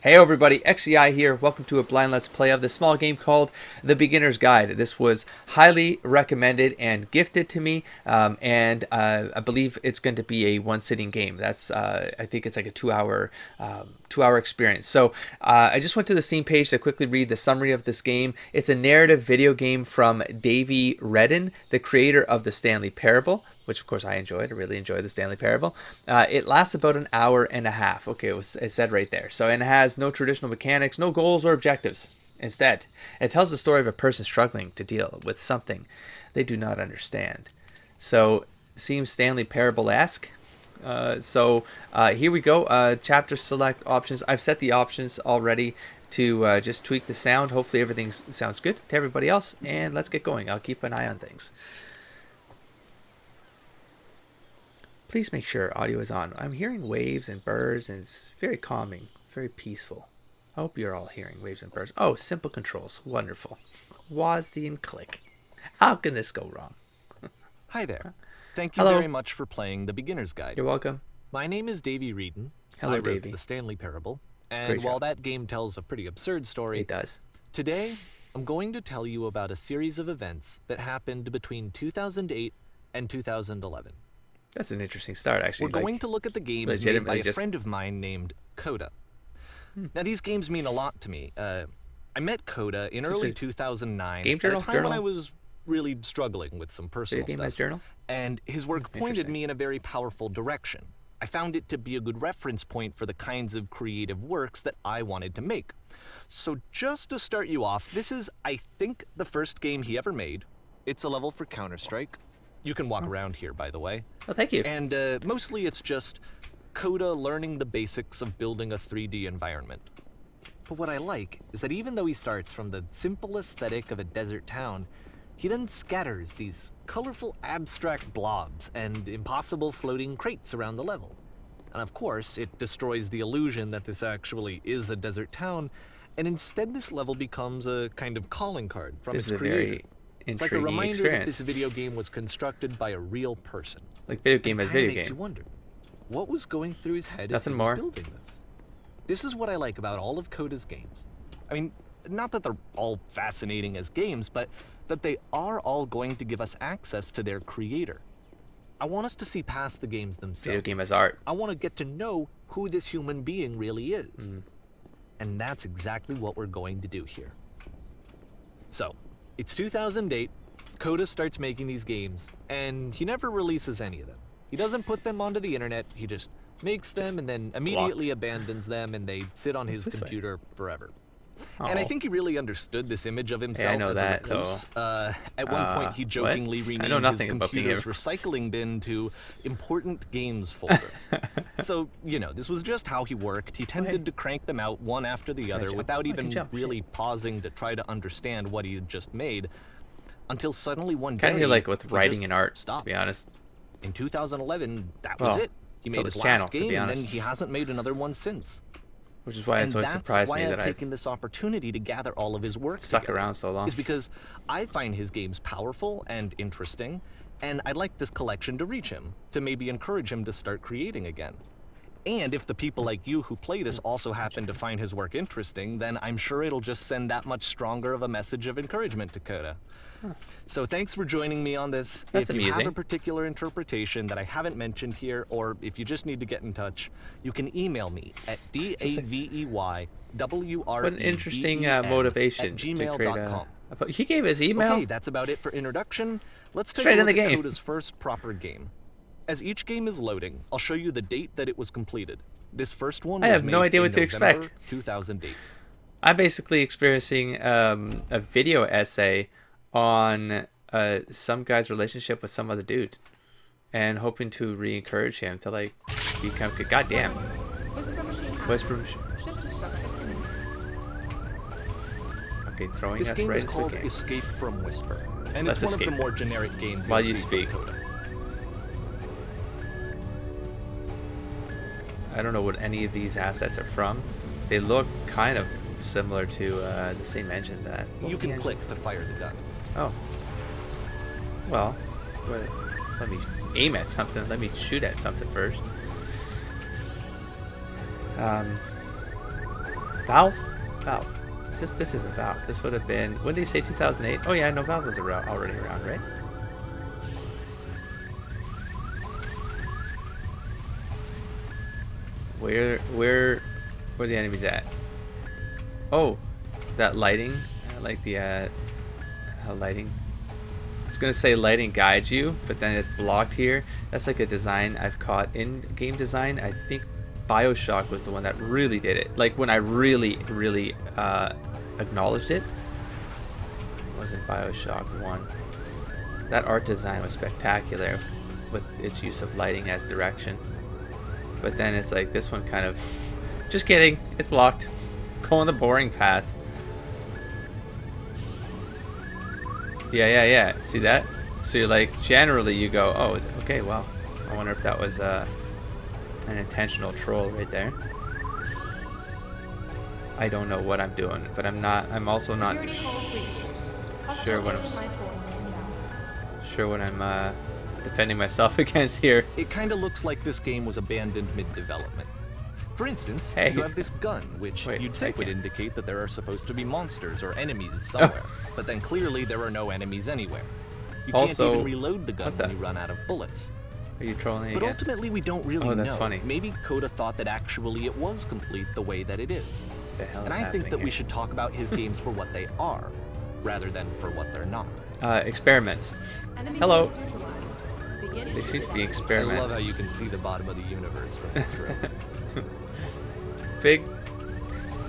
Hey everybody, XEI here. Welcome to a blind let's play of the small game called The Beginner's Guide. This was highly recommended and gifted to me, and I believe it's going to be a one-sitting game. I think it's like a two-hour experience. So I just went to the Steam page to quickly read the summary of this game. It's a narrative video game from Davey Wreden, the creator of the Stanley Parable, which of course I enjoyed. I really enjoyed the Stanley Parable. It lasts about an hour and a half. Okay, it said right there. So, and it has no traditional mechanics, no goals or objectives. Instead, it tells the story of a person struggling to deal with something they do not understand. So, seems Stanley Parable-esque. Here we go. Chapter select options. I've set the options already to just tweak the sound. Hopefully everything sounds good to everybody else. And let's get going. I'll keep an eye on things. Please make sure audio is on. I'm hearing waves and birds, and it's very calming, very peaceful. I hope you're all hearing waves and birds. Oh, simple controls. Wonderful. WASD and click. How can this go wrong? Hi there. Thank you very much for playing The Beginner's Guide. You're welcome. My name is Davey Wreden. Hello, I wrote Davey. The Stanley Parable. And Great while job. that game tells a pretty absurd story, It does. today I'm going to tell you about a series of events that happened between 2008 and 2011. That's an interesting start, actually. We're going to look at the games made by a friend of mine named Coda. Now, these games mean a lot to me. I met Coda in early 2009 game journal? at a time when I was really struggling with some personal Video game as stuff. journal? And his work pointed me in a very powerful direction. I found it to be a good reference point for the kinds of creative works that I wanted to make. So just to start you off, this is, I think, the first game he ever made. It's a level for Counter-Strike. You can walk around here, by the way. Oh, thank you. And mostly it's just Coda learning the basics of building a 3D environment. But what I like is that even though he starts from the simple aesthetic of a desert town, he then scatters these colorful abstract blobs and impossible floating crates around the level. And of course, it destroys the illusion that this actually is a desert town, and instead this level becomes a kind of calling card from its creator. It's like a reminder that this video game was constructed by a real person. Like video game as video game. Makes you wonder, what was going through his head Nothing as he more. was building this? This is what I like about all of Coda's games. I mean, not that they're all fascinating as games, but that they are all going to give us access to their creator. I want us to see past the games themselves. Video game as art. I want to get to know who this human being really is. And that's exactly what we're going to do here. So, it's 2008, Coda starts making these games, and he never releases any of them. He doesn't put them onto the internet, he just makes them and then immediately abandons them, and they sit on his computer forever. And I think he really understood this image of himself as a recluse. At one point, he jokingly renamed his computer's recycling bin to Important Games folder. So, you know, this was just how he worked. He tended to crank them out one after the other without even really pausing to try to understand what he had just made, until suddenly one day, kind of like with writing and art, to be honest. In 2011, that was it. He made his last game, and then he hasn't made another one since. Which is why it's always surprised me that I've taken this opportunity to gather all of his work stuck around so long. Is because I find his games powerful and interesting, and I'd like this collection to reach him, to maybe encourage him to start creating again. And if the people like you who play this also happen to find his work interesting, then I'm sure it'll just send that much stronger of a message of encouragement to Coda. So thanks for joining me on this. That's if you amusing. have a particular interpretation that I haven't mentioned here, or if you just need to get in touch, you can email me at DAVEYWREDEN What an interesting motivation at to create gmail.com. He gave his email. Okay, that's about it for introduction. Let's take Straight a in the look at game. Coda's first proper game. As each game is loading, I'll show you the date that it was completed. This first one was I have no made idea in what to November expect. 2008. I'm basically experiencing a video essay on some guy's relationship with some other dude, and hoping to re-encourage him to like become good. Goddamn. Whisper machine. Okay, throwing This us game right is into called the game. Escape from Whisper, and Let's it's one escape of the more generic games while you'll you see speak. from Coda. I don't know what any of these assets are from. They look kind of similar to the same engine that. You can click to fire the gun. Oh. Well, let me aim at something. Let me shoot at something first. Valve? Valve. This isn't Valve. This would have been, when did you say 2008? Oh yeah, no, Valve was already around, right? Where the enemies at? Oh, that lighting. I like the how lighting. I was gonna say lighting guides you, but then it's blocked here. That's like a design I've caught in game design. I think BioShock was the one that really did it. Like when I really acknowledged it. It wasn't BioShock 1. That art design was spectacular with its use of lighting as direction. But then it's like this one kind of, just kidding, it's blocked. Go on the boring path. Yeah. See that? So you're like, generally you go, oh, okay, well, I wonder if that was an intentional troll right there. I don't know what I'm doing, but I'm also not sure what I'm defending myself against here. It kind of looks like this game was abandoned mid-development. For instance, Hey. you have this gun, which Wait, you'd think would second. indicate that there are supposed to be monsters or enemies somewhere, but then clearly there are no enemies anywhere. You Also, can't even reload the gun what the- when you run out of bullets. Are you trolling But again? ultimately, we don't really Oh, that's know. funny. Maybe Coda thought that actually it was complete the way that it is. The hell And is I think happening that we here? should talk about his games for what they are, rather than for what they're not. Experiments. Hello. They seem to be I love experiments. how you can see the bottom of the universe from this room. Big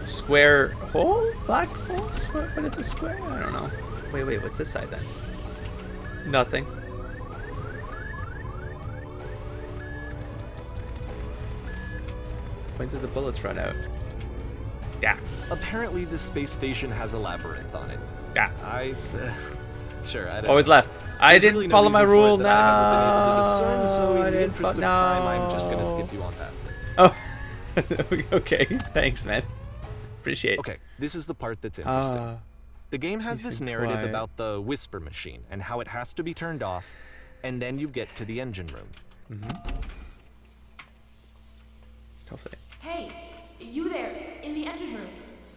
square hole? Black hole? But it's a square? I don't know. Wait, what's this side then? Nothing. When did the bullets run out? Yeah. Apparently, this space station has a labyrinth on it. Yeah. Sure, I don't Always know. left. I There's didn't really no follow my reason for it rule. that No. I haven't been able to discern, so I in the didn't interest fo- of time, I'm just gonna no. skip you on past it. Oh. Okay. Thanks, man. Appreciate it. Okay, this is the part that's interesting. Ah. The game has you this seem narrative quiet. about the whisper machine and how it has to be turned off, and then you get to the engine room. Hopefully. Hey, you there, in the engine room.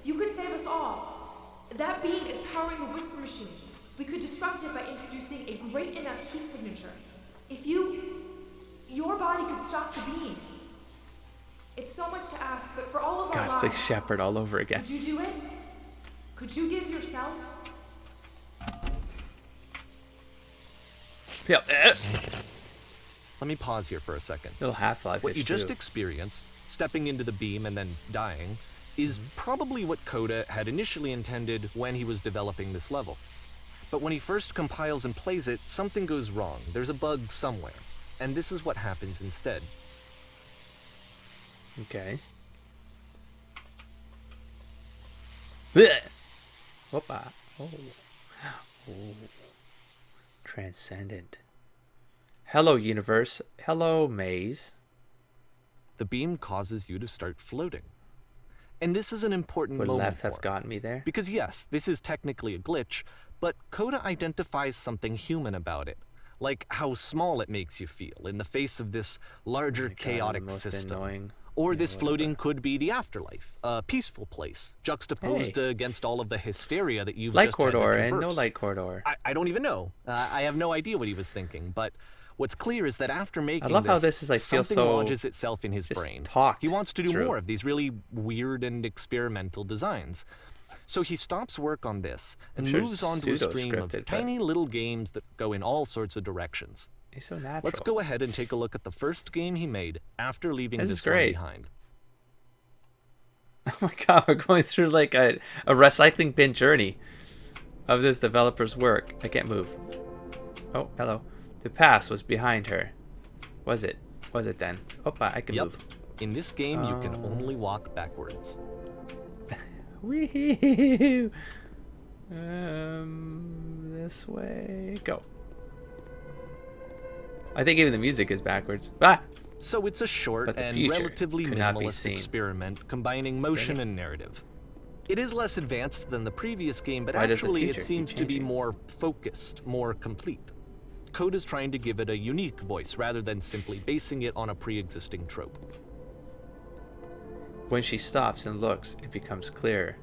You could save us all. That beam is powering the whisper machine. We could disrupt it by introducing a great enough heat signature. If your body could stop the beam. It's so much to ask, but for all of our God, it's lives, like Shepard all over again. could you do it? Could you give yourself? Yep. Let me pause here for a second. Little Half-Life. What you just experienced, stepping into the beam and then dying, is probably what Coda had initially intended when he was developing this level. But when he first compiles and plays it, something goes wrong. There's a bug somewhere. And this is what happens instead. Okay. Blech. Whoopa. Oh. Transcendent. Hello, universe. Hello, maze. The beam causes you to start floating. And this is an important Would moment left for have it. gotten me there? Because yes, this is technically a glitch, but Coda identifies something human about it. Like how small it makes you feel in the face of this larger God, chaotic the most system. annoying. Or Yeah, this whatever. floating could be the afterlife, a peaceful place, juxtaposed Hey. against all of the hysteria that you've Light just had to corridor and no traverse. light corridor. I don't even know. I have no idea what he was thinking, but what's clear is that after making love how this is, like, feels something so lodges itself in his just brain. talked He wants to do through. more of these really weird and experimental designs. So he stops work on this and sure moves on to a stream of pseudo-scripted, but- tiny little games that go in all sorts of directions. He's so natural. Let's go ahead and take a look at the first game he made after leaving This this is one great. behind. Oh my god, we're going through like a recycling bin journey of this developer's work. I can't move. Oh, hello. The past was behind her. Was it? Was it then? Opa, I can Yep. move. In this game, you can Oh. only walk backwards. Wee-hoo. This way. Go. I think even the music is backwards. Ah! So it's a short But the and future relatively could not be minimalist seen. experiment combining motion and narrative. It is less advanced than the previous game, but Why does the actually future it keep seems to be changing? more focused, more complete. Code is trying to give it a unique voice rather than simply basing it on a pre-existing trope. When she stops and looks, it becomes clearer.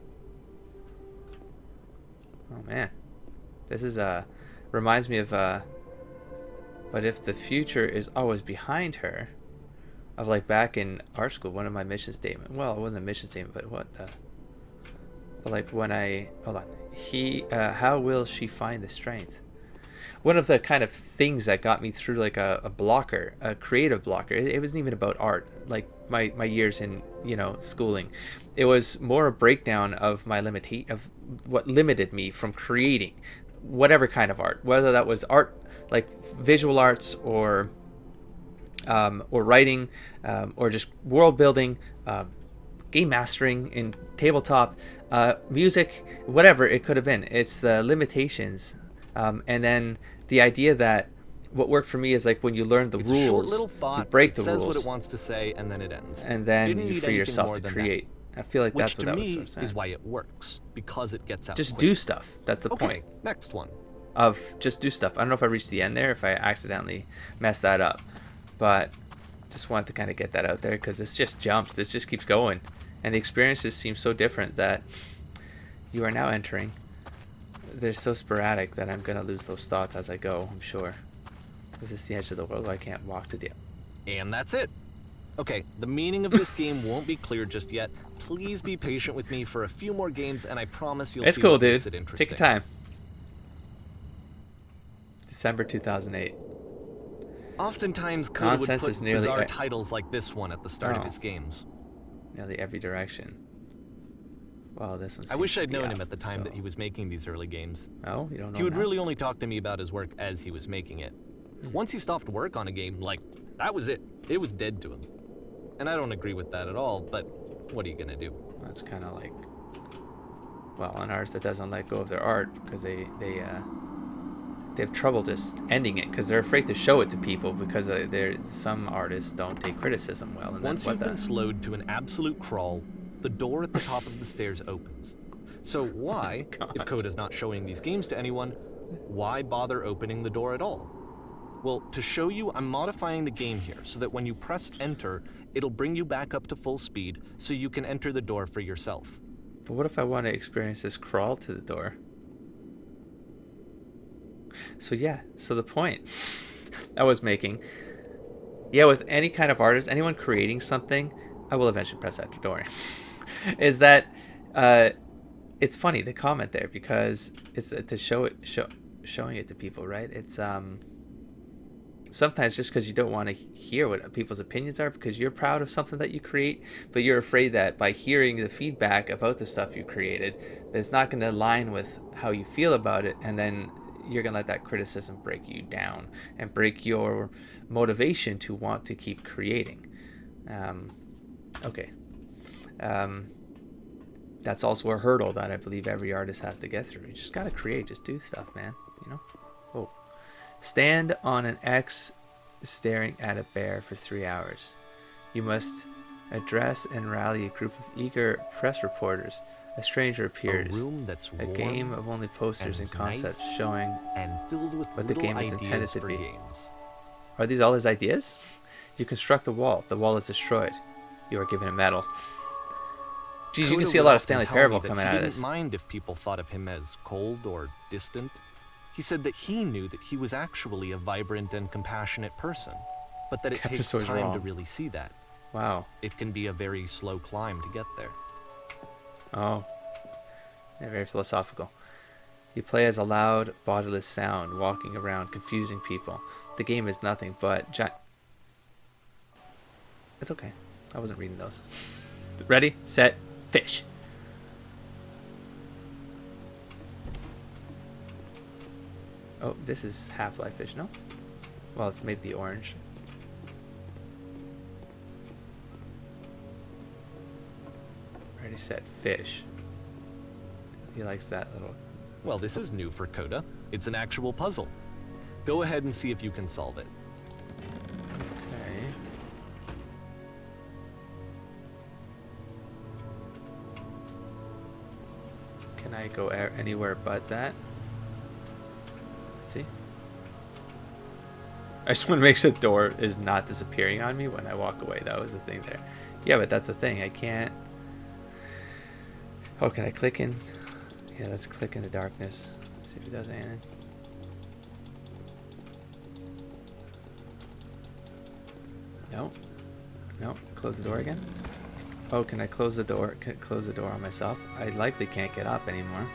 Oh man, this is reminds me of but if the future is always behind her, of like back in art school, one of my mission statement. Well, it wasn't a mission statement, but what the? But like when I hold on, how will she find the strength? One of the kind of things that got me through like a blocker, a creative blocker. It wasn't even about art. Like my years in schooling, it was more a breakdown of my of what limited me from creating whatever kind of art, whether that was art like visual arts or writing, or just world building, game mastering in tabletop, music, whatever it could have been. It's the limitations, and then the idea that what worked for me is like when you learn the It's rules, a short little thought, you break the it says rules, what it wants to say, and then it ends. and then Didn't you need free anything yourself more to than create. I feel like Which that's what to that me was saying. is why it works, because it gets out Just quick. do stuff. That's the Okay, point next one. of just do stuff. I don't know if I reached the end there, if I accidentally messed that up, but just wanted to kind of get that out there because this just jumps. This just keeps going, and the experiences seem so different that you are now entering. They're so sporadic that I'm gonna lose those thoughts as I go, I'm sure. Is this the edge of the world? I can't walk to the... And that's it. Okay, the meaning of this game won't be clear just yet. Please be patient with me for a few more games, and I promise you'll It's see cool, what dude. makes it interesting. Take your time. December 2008. Oftentimes, Coda would Nonsense put is nearly bizarre e- titles like this one at the start of Oh. his games. Nearly every direction. Well, this one I wish seems to I'd be known out, him at the time that so- he was making these early games. Oh, you don't know He would now? really only talk to me about his work as he was making it. Once he stopped work on a game, like, that was it. It was dead to him. And I don't agree with that at all, but what are you gonna do? That's kind of like, well, an artist that doesn't let go of their art because they have trouble just ending it because they're afraid to show it to people because some artists don't take criticism well. And Once then you've been slowed to an absolute crawl, the door at the top of the stairs opens. So why, if Coda's not showing these games to anyone, why bother opening the door at all? Well, to show you, I'm modifying the game here so that when you press enter, it'll bring you back up to full speed so you can enter the door for yourself. But what if I want to experience this crawl to the door? So yeah, so the point I was making, yeah, with any kind of artist, anyone creating something, I will eventually press enter door, is that it's funny, the comment there, because it's to showing it to people, right? It's sometimes just because you don't want to hear what people's opinions are because you're proud of something that you create, but you're afraid that by hearing the feedback about the stuff you created, that it's not going to align with how you feel about it, and then you're going to let that criticism break you down and break your motivation to want to keep creating. That's also a hurdle that I believe every artist has to get through. You just got to create, just do stuff, man, you know? Oh. Stand on an X staring at a bear for 3 hours. You must address and rally a group of eager press reporters. A stranger appears. A room that's A warm game of only posters and concepts nice showing and filled with what the little game is intended ideas to for be. games. Are these all his ideas? You construct the wall. The wall is destroyed. You are given a medal. Geez, you Coda can see a would lot of often Stanley tell me Parable that coming he out of didn't this. mind if people thought of him as cold or distant. He said that he knew that he was actually a vibrant and compassionate person, but that it Kept takes us so time to wrong. really see that. Wow. It can be a very slow climb to get there. Oh. Yeah, very philosophical. You play as a loud, bodiless sound, walking around, confusing people. The game is nothing but It's okay. I wasn't reading those. Ready, set, fish. Oh, this is Half-Life fish, no? Well, it's maybe the orange. Ready, set, fish. He likes that little... Well, this is new for Coda. It's an actual puzzle. Go ahead and see if you can solve it. Okay. Can I go anywhere but that? Let's see. I just want to make sure the door is not disappearing on me when I walk away. That was the thing there. Yeah, but that's the thing. I can't. Oh, can I click in? Yeah, let's click in the darkness. See if it does anything. No. No. Close the door again. Oh, can I close the door? Can I close the door on myself? I likely can't get up anymore.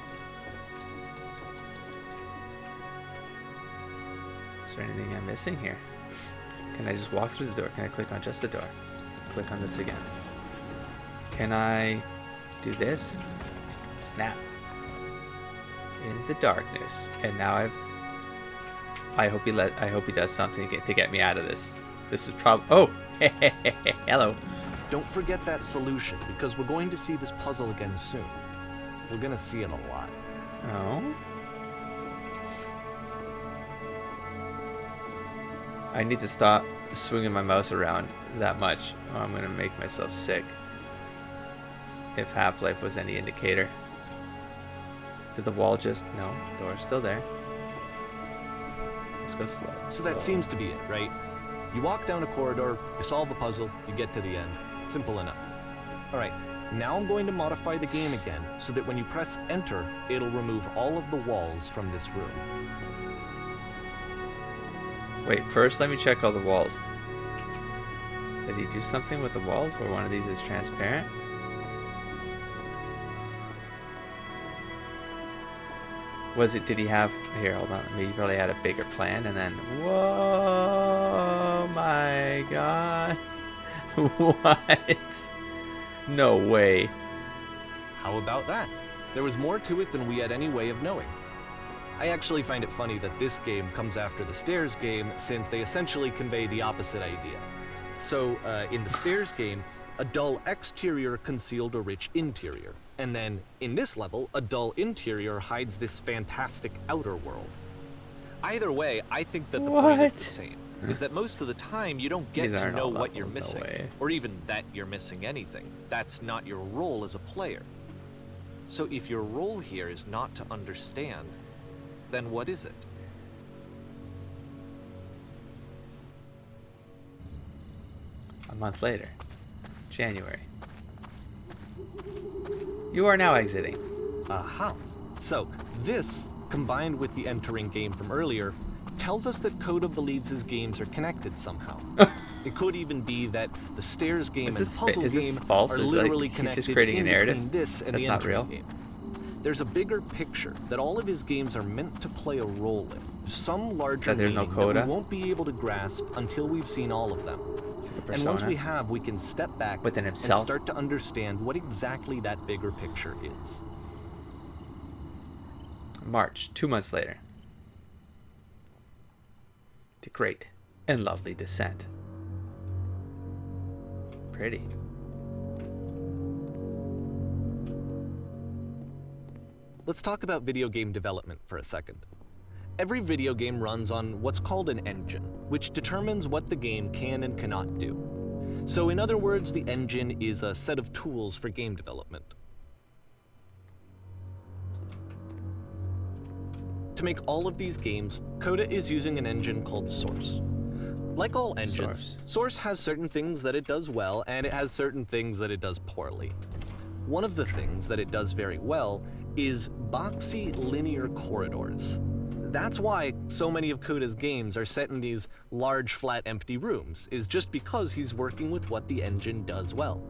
Is there anything I'm missing here? Can I just walk through the door? Can I click on just the door? Click on this again. Can I do this? Snap. In the darkness. And now I hope he does something to get me out of this. This is probably. Oh, hello. Don't forget that solution, because we're going to see this puzzle again soon. We're going to see it a lot. Oh. I need to stop swinging my mouse around that much. Oh, I'm going to make myself sick. If Half-Life was any indicator. Did the wall just... No, door's still there. Let's go slow. So that seems to be it, right? You walk down a corridor, you solve a puzzle, you get to the end. Simple enough. Alright, now I'm going to modify the game again so that when you press enter, it'll remove all of the walls from this room. Wait, first let me check all the walls. Did he do something with the walls where one of these is transparent? Did he have, here, hold on, maybe he probably had a bigger plan and then, whoa, my God. What? No way. How about that? There was more to it than we had any way of knowing. I actually find it funny that this game comes after the Stairs game, since they essentially convey the opposite idea. So, in the Stairs game, a dull exterior concealed a rich interior. And then, in this level, a dull interior hides this fantastic outer world. Either way, I think that the point is the same. Is that most of the time you don't get to know what you're missing, or even that you're missing anything. That's not your role as a player. So if your role here is not to understand, then what is it? A month later, January. You are now exiting. Aha. So this, combined with the entering game from earlier, tells us that Coda believes his games are connected somehow. It could even be that the Stairs game and puzzle game are literally connected in between this and the entering game. There's a bigger picture that all of his games are meant to play a role in. Some larger meaning that we won't be able to grasp until we've seen all of them. And once we have, we can step back and start to understand what exactly that bigger picture is. March, 2 months later. The great and lovely descent. Pretty. Let's talk about video game development for a second. Every video game runs on what's called an engine, which determines what the game can and cannot do. So in other words, the engine is a set of tools for game development. To make all of these games, Coda is using an engine called Source. Like all engines, Source has certain things that it does well, and it has certain things that it does poorly. One of the things that it does very well is boxy linear corridors. That's why so many of Coda's games are set in these large, flat, empty rooms, is just because he's working with what the engine does well.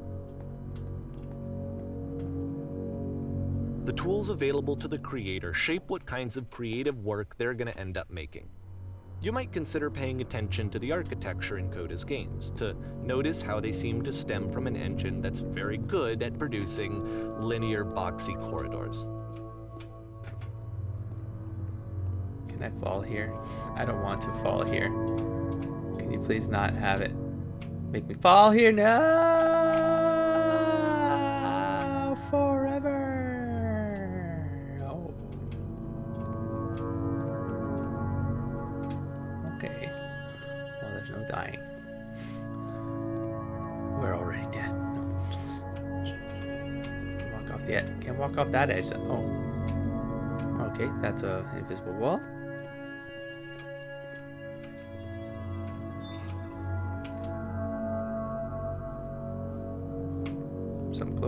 The tools available to the creator shape what kinds of creative work they're going to end up making. You might consider paying attention to the architecture in Coda's games, to notice how they seem to stem from an engine that's very good at producing linear, boxy corridors. Can I fall here? I don't want to fall here. Can you please not have it make me fall here? No! Forever! No. Okay. Well, there's no dying. We're already dead. No, just walk off the edge. Can't walk off that edge. Oh. Okay, that's a invisible wall.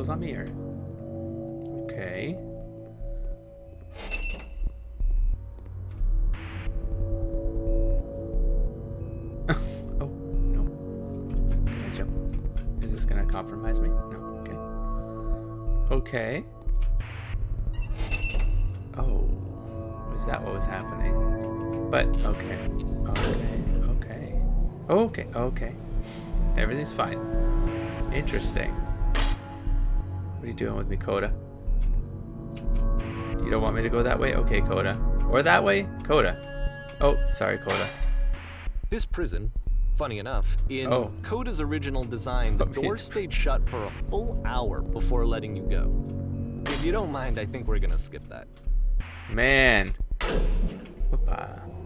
goes on me, or... Okay. Oh, no. Can I jump? Is this gonna compromise me? No, okay. Okay. Oh. Was that what was happening? But, okay. Okay. Everything's fine. Interesting. What are you doing with me, Coda? You don't want me to go that way? Okay, Coda. Or that way? Coda. Oh, sorry, Coda. This prison, funny enough, in Coda's original design, the doors stayed shut for a full hour before letting you go. If you don't mind, I think we're gonna skip that. Man.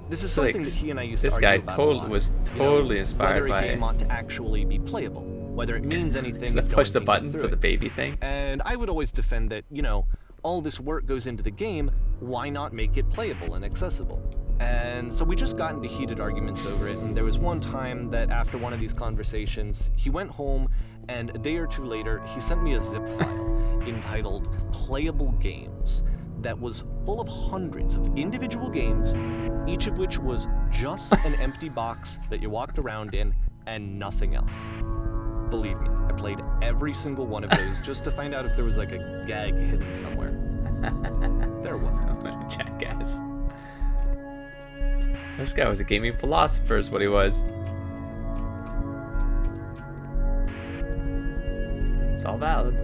This is something that he and I used to argue about a lot. This guy was totally inspired by whether a game ought to actually be playable, whether it means anything. Does that push the button for the baby thing? And I would always defend that, you know, all this work goes into the game, why not make it playable and accessible? And so we just got into heated arguments over it, and there was one time that after one of these conversations, he went home, and a day or two later, he sent me a zip file entitled Playable Games that was full of hundreds of individual games, each of which was just an empty box that you walked around in and nothing else. Believe me, I played every single one of those just to find out if there was like a gag hidden somewhere. There wasn't. What a jackass. This guy was a gaming philosopher is what he was. It's all valid.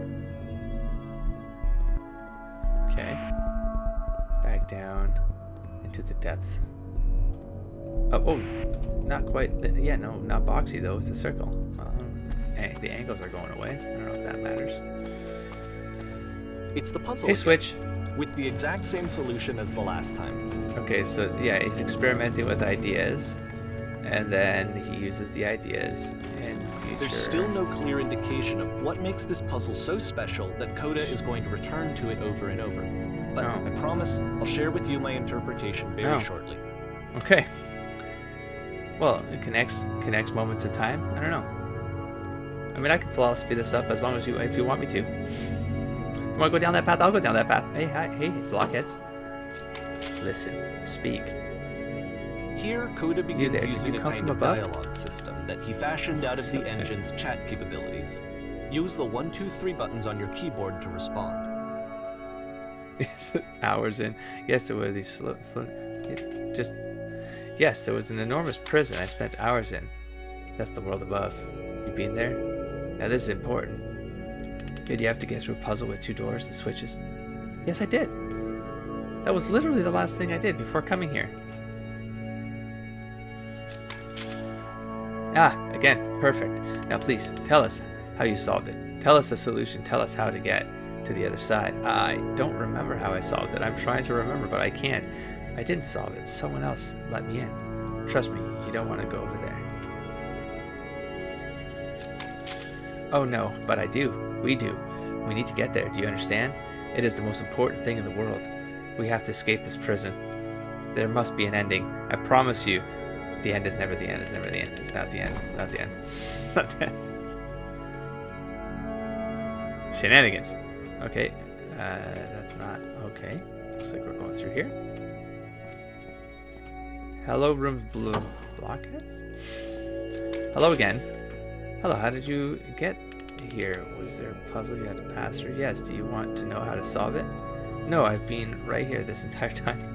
Okay. Back down into the depths. Oh, not quite. Yeah, no, not boxy though. It's a circle. The angles are going away. I don't know if that matters. It's the puzzle. Hey, Switch. With the exact same solution as the last time. Okay, so yeah, he's experimenting with ideas, and then he uses the ideas in future. There's still no clear indication of what makes this puzzle so special that Coda is going to return to it over and over. But I promise I'll share with you my interpretation very shortly. Okay. Well, it connects moments in time. I don't know. I mean, I can philosophy this up as long as if you want me to. You want to go down that path? I'll go down that path. Hey, blockheads. Listen, speak. Here, Coda begins using a kind of dialogue system that he fashioned out of the engine's chat capabilities. Use the 1, 2, 3 buttons on your keyboard to respond. Hours in. Yes, there were these Yes, there was an enormous prison I spent hours in. That's the world above. You been there? Now this is important. Did you have to get through a puzzle with 2 doors and switches? Yes, I did. That was literally the last thing I did before coming here. Again, perfect. Now please, tell us how you solved it. Tell us the solution. Tell us how to get to the other side. I don't remember how I solved it. I'm trying to remember, but I can't. I didn't solve it. Someone else let me in. Trust me, you don't want to go over there. Oh no, but I do. We do. We need to get there. Do you understand? It is the most important thing in the world. We have to escape this prison. There must be an ending. I promise you. The end is never the end. It's never the end. It's not the end. It's not the end. It's not the end. Shenanigans. Okay. That's not okay. Looks like we're going through here. Hello, room blue blockheads. Hello again. Hello, how did you get here? Was there a puzzle you had to pass through? Yes, do you want to know how to solve it? No, I've been right here this entire time.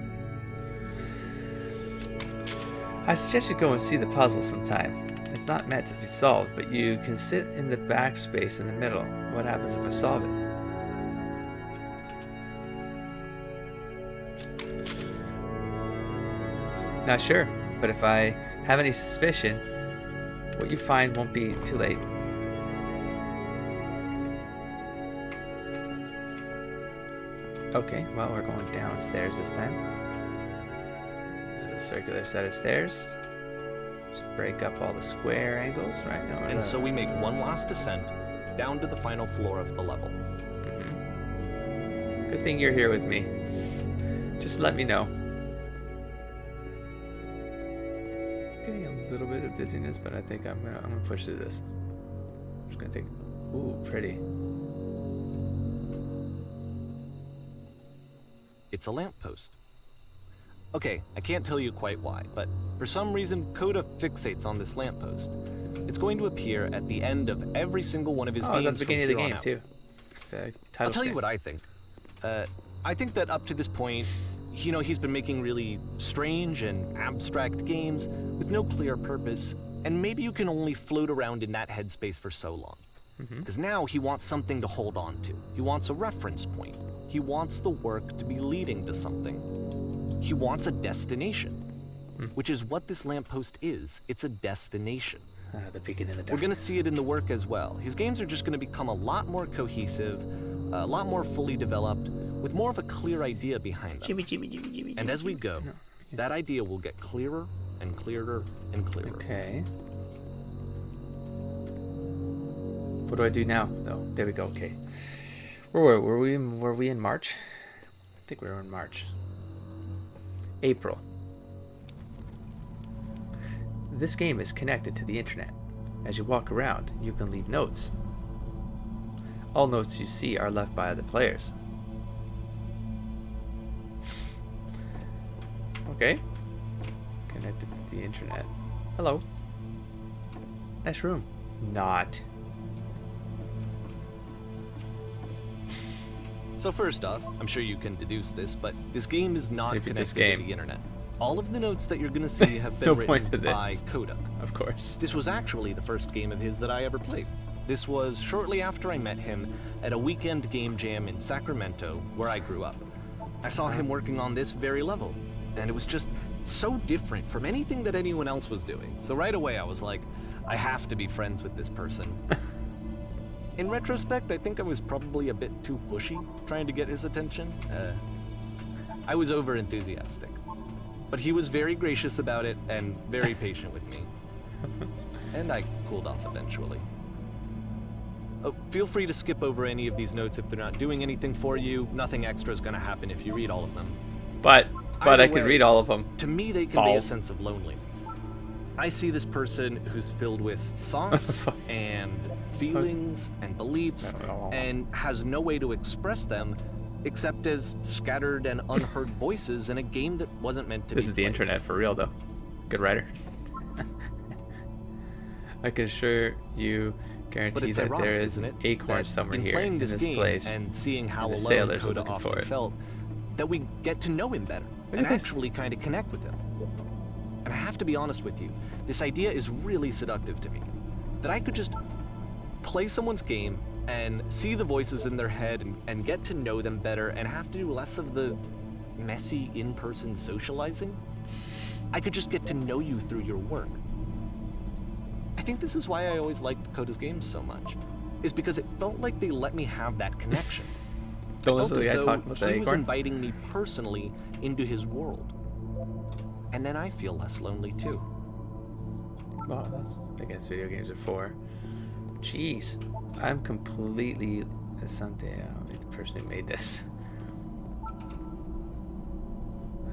I suggest you go and see the puzzle sometime. It's not meant to be solved, but you can sit in the backspace in the middle. What happens if I solve it? Not sure, but if I have any suspicion, what you find won't be too late. Okay, well, we're going downstairs this time. A circular set of stairs. Just break up all the square angles, right? No, and so we make one last descent down to the final floor of the level. Mm-hmm. Good thing you're here with me. Just let me know. Getting a little bit of dizziness, but I think I'm gonna push through this. I'm just gonna take. Ooh, pretty. it's a lamppost. Okay, I can't tell you quite why, but for some reason, Coda fixates on this lamppost. It's going to appear at the end of every single one of his games. It's at the beginning of the from here game, on out. too. The title I'll tell you screen. what I think. I think that up to this point, he's been making really strange and abstract games with no clear purpose, and maybe you can only float around in that headspace for so long. Because now he wants something to hold on to. He wants a reference point. He wants the work to be leading to something. He wants a destination, which is what this lamppost is. It's a destination. The beginning of the We're going to see it in the work as well. His games are just going to become a lot more cohesive, a lot more fully developed, with more of a clear idea behind them. And as we go, that idea will get clearer and clearer and clearer. Okay. What do I do now? Oh, there we go. Okay. Where were we? Were we in March? I think we were in March. April. This game is connected to the internet. As you walk around, you can leave notes. All notes you see are left by other players. Okay. Connected to the internet. Hello. Nice room. Not. So first off, I'm sure you can deduce this, but this game is not Maybe this connected to game. the internet. All of the notes that you're going to see have been No written point to by this. Coda. Of course. This was actually the first game of his that I ever played. This was shortly after I met him at a weekend game jam in Sacramento, where I grew up. I saw him working on this very level, and it was just so different from anything that anyone else was doing. So right away I was like, I have to be friends with this person. In retrospect, I think I was probably a bit too pushy trying to get his attention. I was over enthusiastic. But he was very gracious about it and very patient with me. And I cooled off eventually. Oh, feel free to skip over any of these notes if they're not doing anything for you. Nothing extra is going to happen if you read all of them. But Either I could way, read all of them. To me, they convey a Balls. sense of loneliness. I see this person who's filled with thoughts and feelings and beliefs and has no way to express them except as scattered and unheard voices in a game that wasn't meant to be This is the played. internet for real, though. Good writer. I can assure you, But guarantee it's that ironic, there is isn't an it? acorn that somewhere in here playing in this this game place, and seeing how and the alone sailors are Coda looking for often it. felt, that we get to know him better and at this. actually kind of connect with him. And I have to be honest with you, this idea is really seductive to me. That I could just play someone's game and see the voices in their head and get to know them better and have to do less of the messy in-person socializing. I could just get to know you through your work. I think this is why I always liked Coda's games so much, is because it felt like they let me have that connection. Don't Felt listen to as the guy though talking about the he was acorn. inviting me personally into his world. And then I feel less lonely too. Well, that's, I guess video games are for. Jeez, I'm completely. Someday I'll be the person who made this.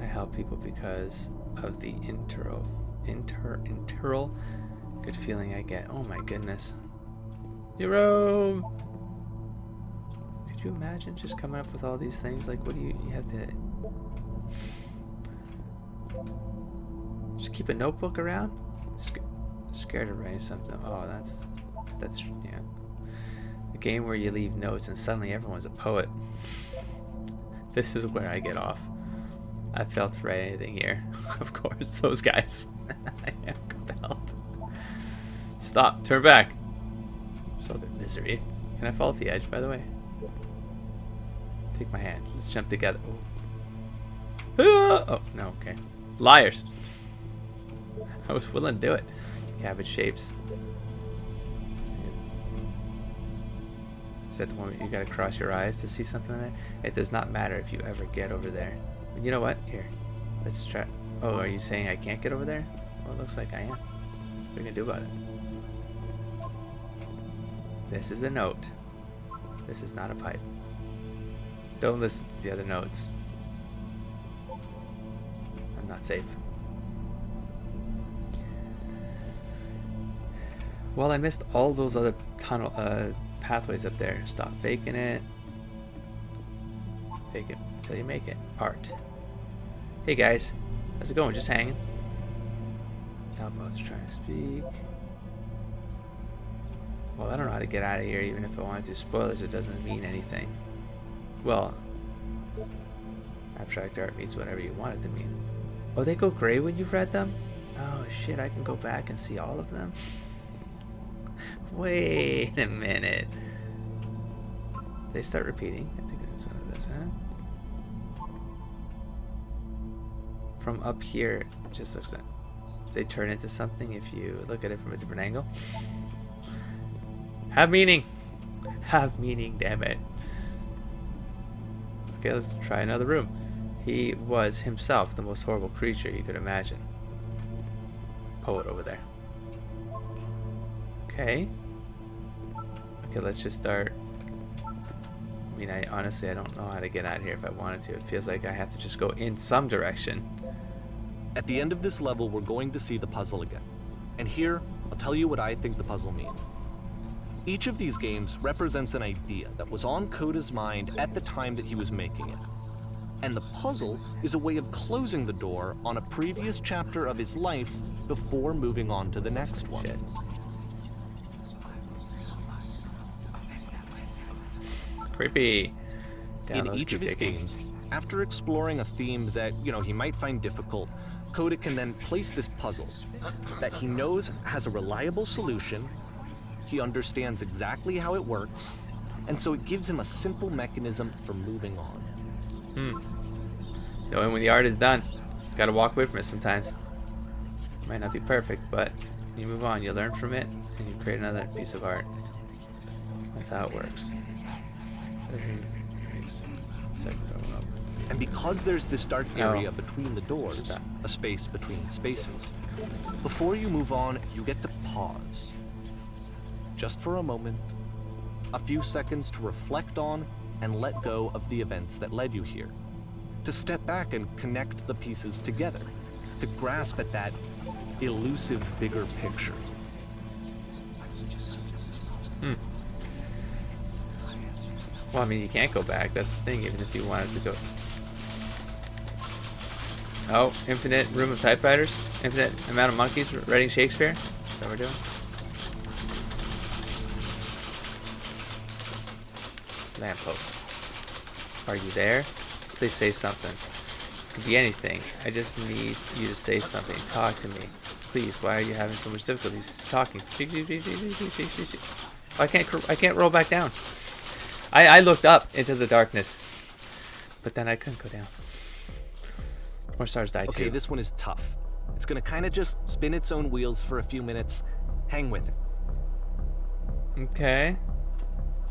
I help people because of the internal good feeling I get. Oh my goodness. Jerome! Could you imagine just coming up with all these things? Like, what do you have to. Just keep a notebook around? Scared of writing something. Oh, that's yeah. A game where you leave notes and suddenly everyone's a poet. This is where I get off. I failed to write anything here. Of course, those guys. I am compelled. Stop. Turn back. So their misery. Can I fall off the edge, by the way? Take my hand. Let's jump together. Oh, oh no. Okay. Liars. I was willing to do it. Cabbage shapes. Is that the one where you gotta cross your eyes to see something in there? It does not matter if you ever get over there. But you know what? Here. Let's just try. Oh, are you saying I can't get over there? Well, it looks like I am. What are we gonna do about it? This is a note. This is not a pipe. Don't listen to the other notes. I'm not safe. Well, I missed all those other tunnel pathways up there. Stop faking it. Fake it till you make it. Art. Hey guys, how's it going? Just hanging. Alpha's trying to speak. Well, I don't know how to get out of here, even if I wanted to. Spoilers, it doesn't mean anything. Well, abstract art means whatever you want it to mean. Oh, they go gray when you've read them? Oh shit, I can go back and see all of them? Wait a minute. They start repeating. I think that's what it is, huh? From up here, it just looks like they turn into something if you look at it from a different angle. Have meaning. Have meaning, damn it. Okay, let's try another room. He was himself the most horrible creature you could imagine. Poet over there. Okay. Okay, let's just start. I mean, honestly, I don't know how to get out of here if I wanted to. It feels like I have to just go in some direction. At the end of this level, we're going to see the puzzle again. And here, I'll tell you what I think the puzzle means. Each of these games represents an idea that was on Coda's mind at the time that he was making it. And the puzzle is a way of closing the door on a previous chapter of his life before moving on to the next one. Shit. Creepy. In each of his games, after exploring a theme that, he might find difficult, Coda can then place this puzzle that he knows has a reliable solution, he understands exactly how it works, and so it gives him a simple mechanism for moving on. Knowing when the art is done, gotta walk away from it sometimes. It might not be perfect, but you move on, you learn from it, and you create another piece of art. That's how it works. And because there's this dark area between the doors, a space between spaces, before you move on, you get to pause. Just for a moment, a few seconds to reflect on and let go of the events that led you here. To step back and connect the pieces together. To grasp at that elusive bigger picture. Well, I mean, you can't go back. That's the thing, even if you wanted to go. Oh, infinite room of typewriters? Infinite amount of monkeys writing Shakespeare? Is that what we're doing? Lamppost. Are you there? Please say something. It could be anything. I just need you to say something. Talk to me. Please, why are you having so much difficulties talking? I can't roll back down. I looked up into the darkness, but then I couldn't go down. More stars die too. Okay, this one is tough. It's gonna kind of just spin its own wheels for a few minutes. Hang with it. Okay.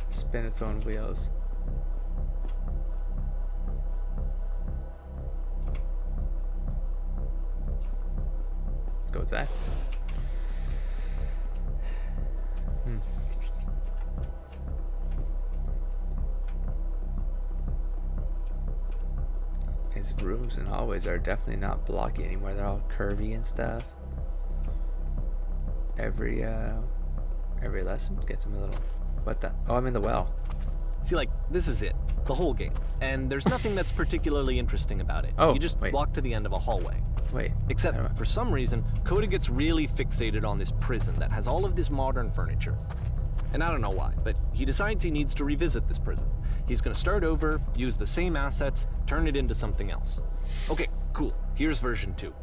Spin its own wheels. Let's go inside. His rooms and hallways are definitely not blocky anymore. They're all curvy and stuff. Every lesson gets him a little. What the? Oh, I'm in the well. See, like, this is it. The whole game. And there's nothing that's particularly interesting about it. Oh, you just walk to the end of a hallway. Wait. Except, for some reason, Coda gets really fixated on this prison that has all of this modern furniture. And I don't know why, but he decides he needs to revisit this prison. He's gonna start over, use the same assets, turn it into something else. Okay, cool. Here's version 2.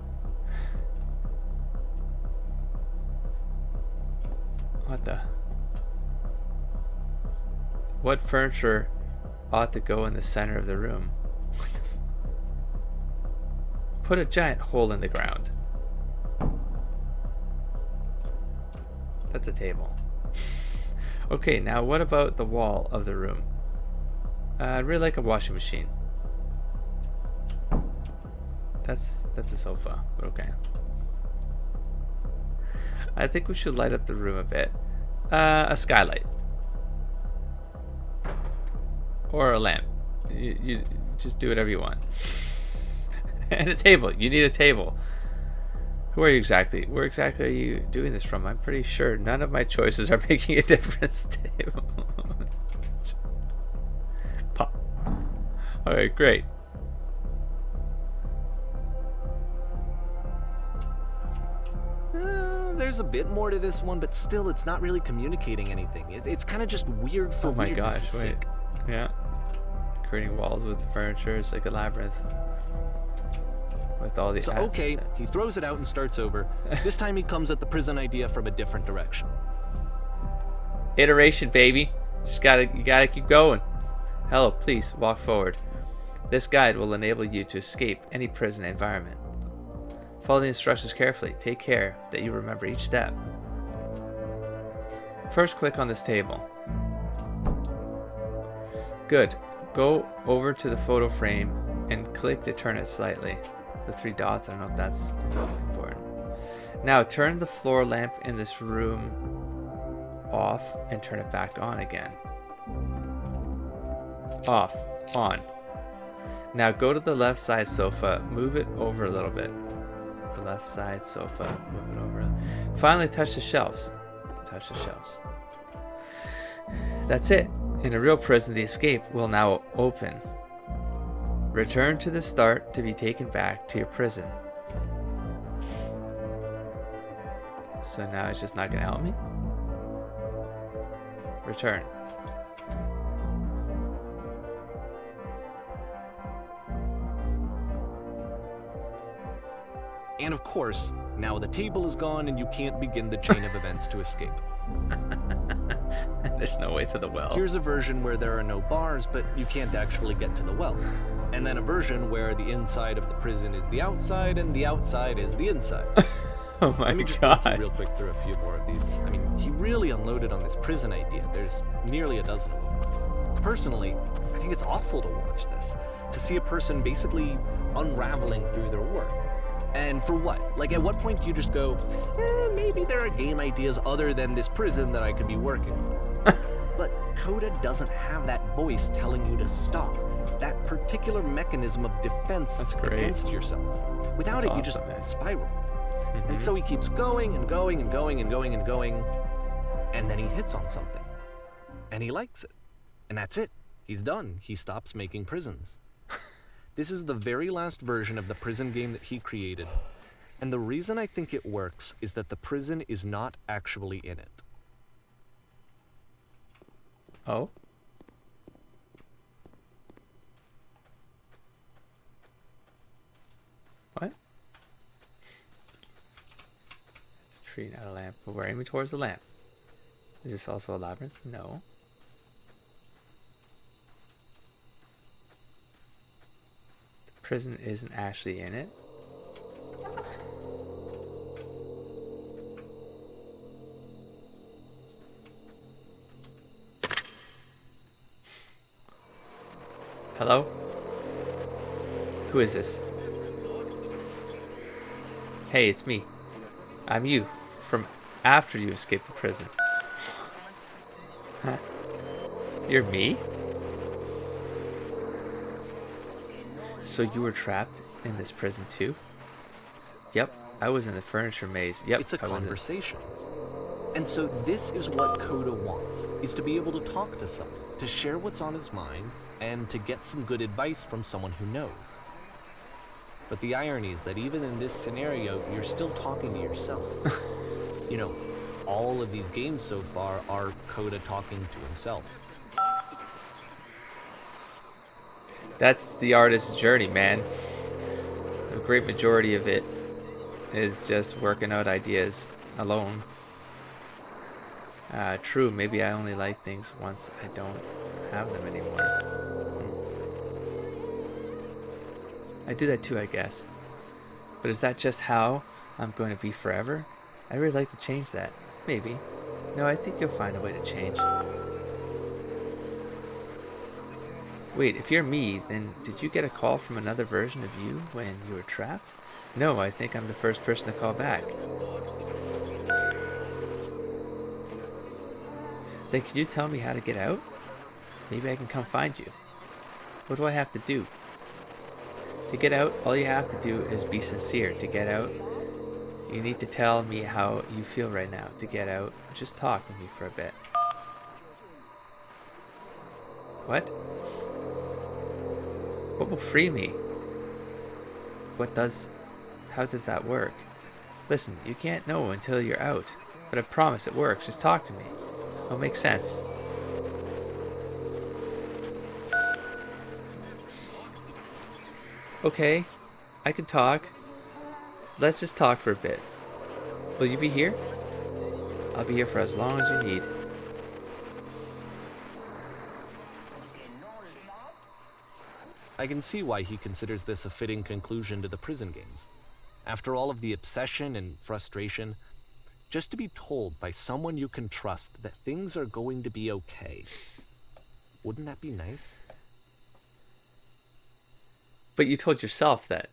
What the? What furniture ought to go in the center of the room? Put a giant hole in the ground. That's a table. Okay, now what about the wall of the room? I'd really like a washing machine. That's a sofa, but okay. I think we should light up the room a bit. A skylight. Or a lamp. You just do whatever you want. And a table. You need a table. Who are you exactly? Where exactly are you doing this from? I'm pretty sure none of my choices are making a difference. Table. Pop. Alright, great. There's a bit more to this one, but still, it's not really communicating anything. It's kind of just weird for Oh my weirdness' gosh, wait. sake. Yeah. Creating walls with the furniture. It's like a labyrinth. With all the So, assets. okay, he throws it out and starts over. This time he comes at the prison idea from a different direction. Iteration, baby. You gotta keep going. Hello, please walk forward. This guide will enable you to escape any prison environment. Follow the instructions carefully. Take care that you remember each step. First, click on this table. Good. Go over to the photo frame and click to turn it slightly. The 3 dots, I don't know if that's important. Now turn the floor lamp in this room off and turn it back on again. Off. On. Now go to the left side sofa, move it over a little bit. The left side sofa, move it over. Finally touch the shelves. Touch the shelves. That's it. In a real prison, the escape will now open. Return to the start to be taken back to your prison. So now it's just not going to help me? Return. And of course, now the table is gone and you can't begin the chain of events to escape. There's no way to the well. Here's a version where there are no bars, but you can't actually get to the well. And then a version where the inside of the prison is the outside and the outside is the inside. Oh my Let me just walk you god. real quick through a few more of these. I mean, he really unloaded on this prison idea. There's nearly a dozen of them. Personally, I think it's awful to watch this. To see a person basically unraveling through their work. And for what? Like, at what point do you just go, maybe there are game ideas other than this prison that I could be working on? But Coda doesn't have that voice telling you to stop. That particular mechanism of defense against yourself. Without That's it, you awesome, man. just spiral. And so he keeps going and going and going and going and going. And then he hits on something. And he likes it. And that's it. He's done. He stops making prisons. This is the very last version of the prison game that he created. And the reason I think it works is that the prison is not actually in it. Oh? What? It's a tree, not a lamp. But we're aiming towards the lamp. Is this also a labyrinth? No. The prison isn't actually in it. Hello? Who is this? Hey, it's me. I'm you, from after you escaped the prison. Huh? You're me? So you were trapped in this prison too? Yep, I was in the furniture maze. Yep, It's a I was in- conversation. And so this is what Coda wants, is to be able to talk to someone, to share what's on his mind, and to get some good advice from someone who knows. But the irony is that even in this scenario, you're still talking to yourself. You know, all of these games so far are Coda talking to himself. That's the artist's journey, man. A great majority of it is just working out ideas alone. True, maybe I only like things once I don't have them anymore. I do that too, I guess. But is that just how I'm going to be forever? I really like to change that. Maybe. No, I think you'll find a way to change. Wait, if you're me, then did you get a call from another version of you when you were trapped? No, I think I'm the first person to call back. Then can you tell me how to get out? Maybe I can come find you. What do I have to do? To get out, all you have to do is be sincere. To get out, you need to tell me how you feel right now. To get out, just talk with me for a bit. What? What will free me? How does that work? Listen, you can't know until you're out. But I promise it works. Just talk to me. It'll make sense. Okay, I can talk. Let's just talk for a bit. Will you be here? I'll be here for as long as you need. I can see why he considers this a fitting conclusion to the prison games. After all of the obsession and frustration, just to be told by someone you can trust that things are going to be okay. Wouldn't that be nice? But you told yourself that,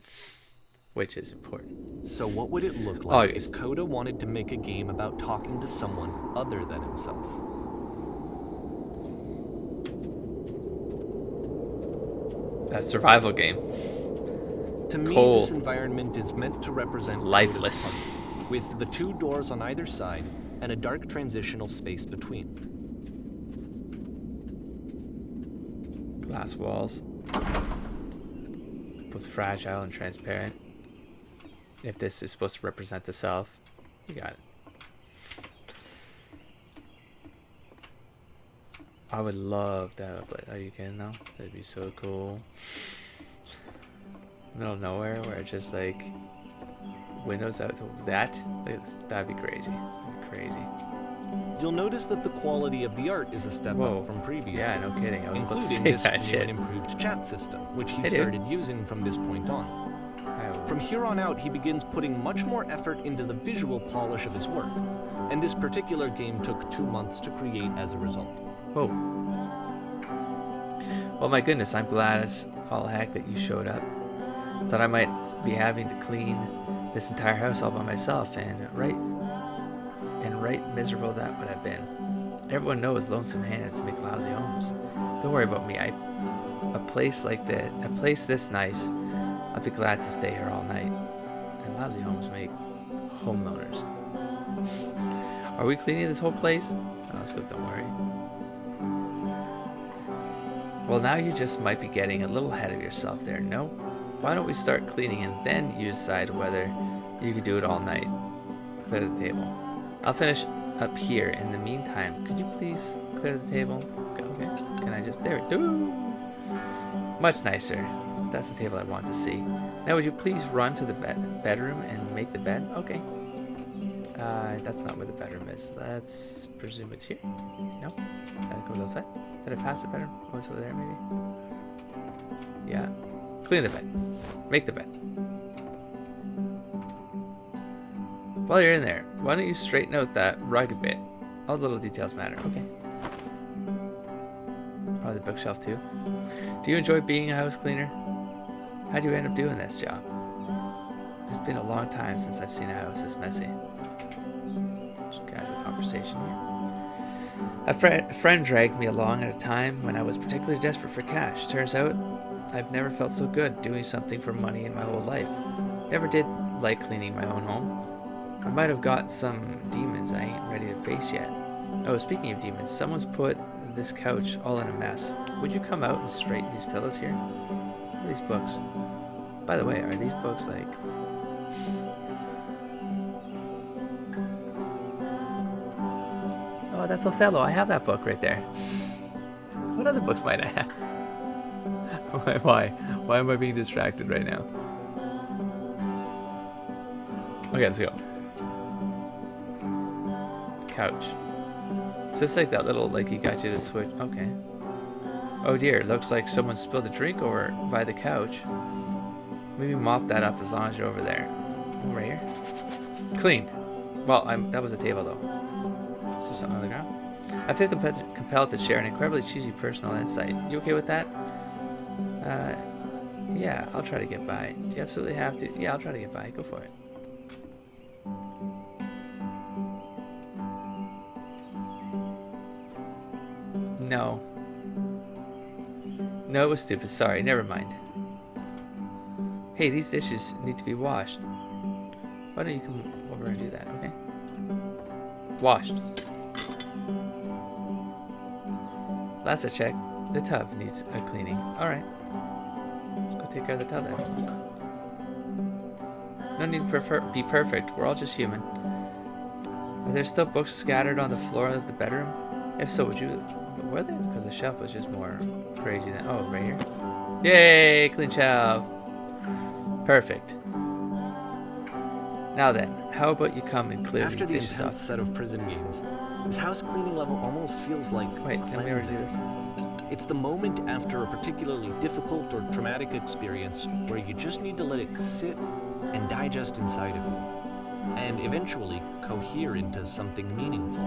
which is important. So what would it look like August. if Coda wanted to make a game about talking to someone other than himself? A survival game. To me, Cold. this environment is meant to represent Lifeless. Coda's puzzle, with the 2 doors on either side and a dark transitional space between. Glass walls. Both fragile and transparent. If this is supposed to represent the self, you got it. I would love to have a play. Are you kidding though? That'd be so cool. Middle of nowhere where it's just like windows out to that. That'd be crazy. That'd be crazy. You'll notice that the quality of the art is a step Whoa. up from previous Yeah, games, no kidding. I was about to including say this that new shit. and improved chat system, which he Hey, dude. started using from this point on. From here on out, he begins putting much more effort into the visual polish of his work, and this particular game took 2 months to create as a result. Whoa. Well, my goodness, I'm glad as all heck that you showed up. Thought I might be having to clean this entire house all by myself, and right miserable that would have been. Everyone knows lonesome hands make lousy homes. Don't worry about me. A place this nice, I'll be glad to stay here all night. And lousy homes make home loners. Are we cleaning this whole place? Oh, that's good, don't worry. Well, now you just might be getting a little ahead of yourself there, no? Why don't we start cleaning and then you decide whether you could do it all night? Clear the table. I'll finish up here. In the meantime, could you please clear the table? Okay. Can I just... There we go. Much nicer. That's the table I want to see. Now, would you please run to the bedroom and make the bed? Okay. That's not where the bedroom is. Let's presume it's here. No? That goes outside. Did I pass the bedroom? Oh, it's over there, maybe? Yeah. Clean the bed. Make the bed. While you're in there, why don't you straighten out that rug a bit? All the little details matter. Okay. Probably the bookshelf, too. Do you enjoy being a house cleaner? How do you end up doing this job? It's been a long time since I've seen a house this messy. Just casual conversation here. A friend dragged me along at a time when I was particularly desperate for cash. Turns out, I've never felt so good doing something for money in my whole life. Never did like cleaning my own home. I might have got some demons I ain't ready to face yet. Oh, speaking of demons, someone's put this couch all in a mess. Would you come out and straighten these pillows here? What are these books? By the way, are these books like... Oh, that's Othello. I have that book right there. What other books might I have? Why am I being distracted right now? Okay, let's go. Couch. Is this like that little, like he got you to switch? Okay. Oh dear, looks like someone spilled a drink over by the couch. Maybe mop that up as long as you're over there. Right here. Cleaned. Well, that was a table though. Is there something on the ground? I feel compelled to share an incredibly cheesy personal insight. You okay with that? Yeah, I'll try to get by. Do you absolutely have to? Yeah, I'll try to get by. Go for it. No. No, it was stupid. Sorry, never mind. Hey, these dishes need to be washed. Why don't you come over and do that, okay? Washed. Last I checked, the tub needs a cleaning. Alright. take care of the tub then. No need to be perfect. We're all just human. Are there still books scattered on the floor of the bedroom? If so, would you... Were there? Because the shelf was just more crazy than... Oh, right here. Yay! Clean shelf. Perfect. Now then, how about you come and clear After these the dishes intense off? set of prison games, this house cleaning level almost feels like Wait, didn't we already do this? It's the moment after a particularly difficult or traumatic experience where you just need to let it sit and digest inside of you, and eventually cohere into something meaningful.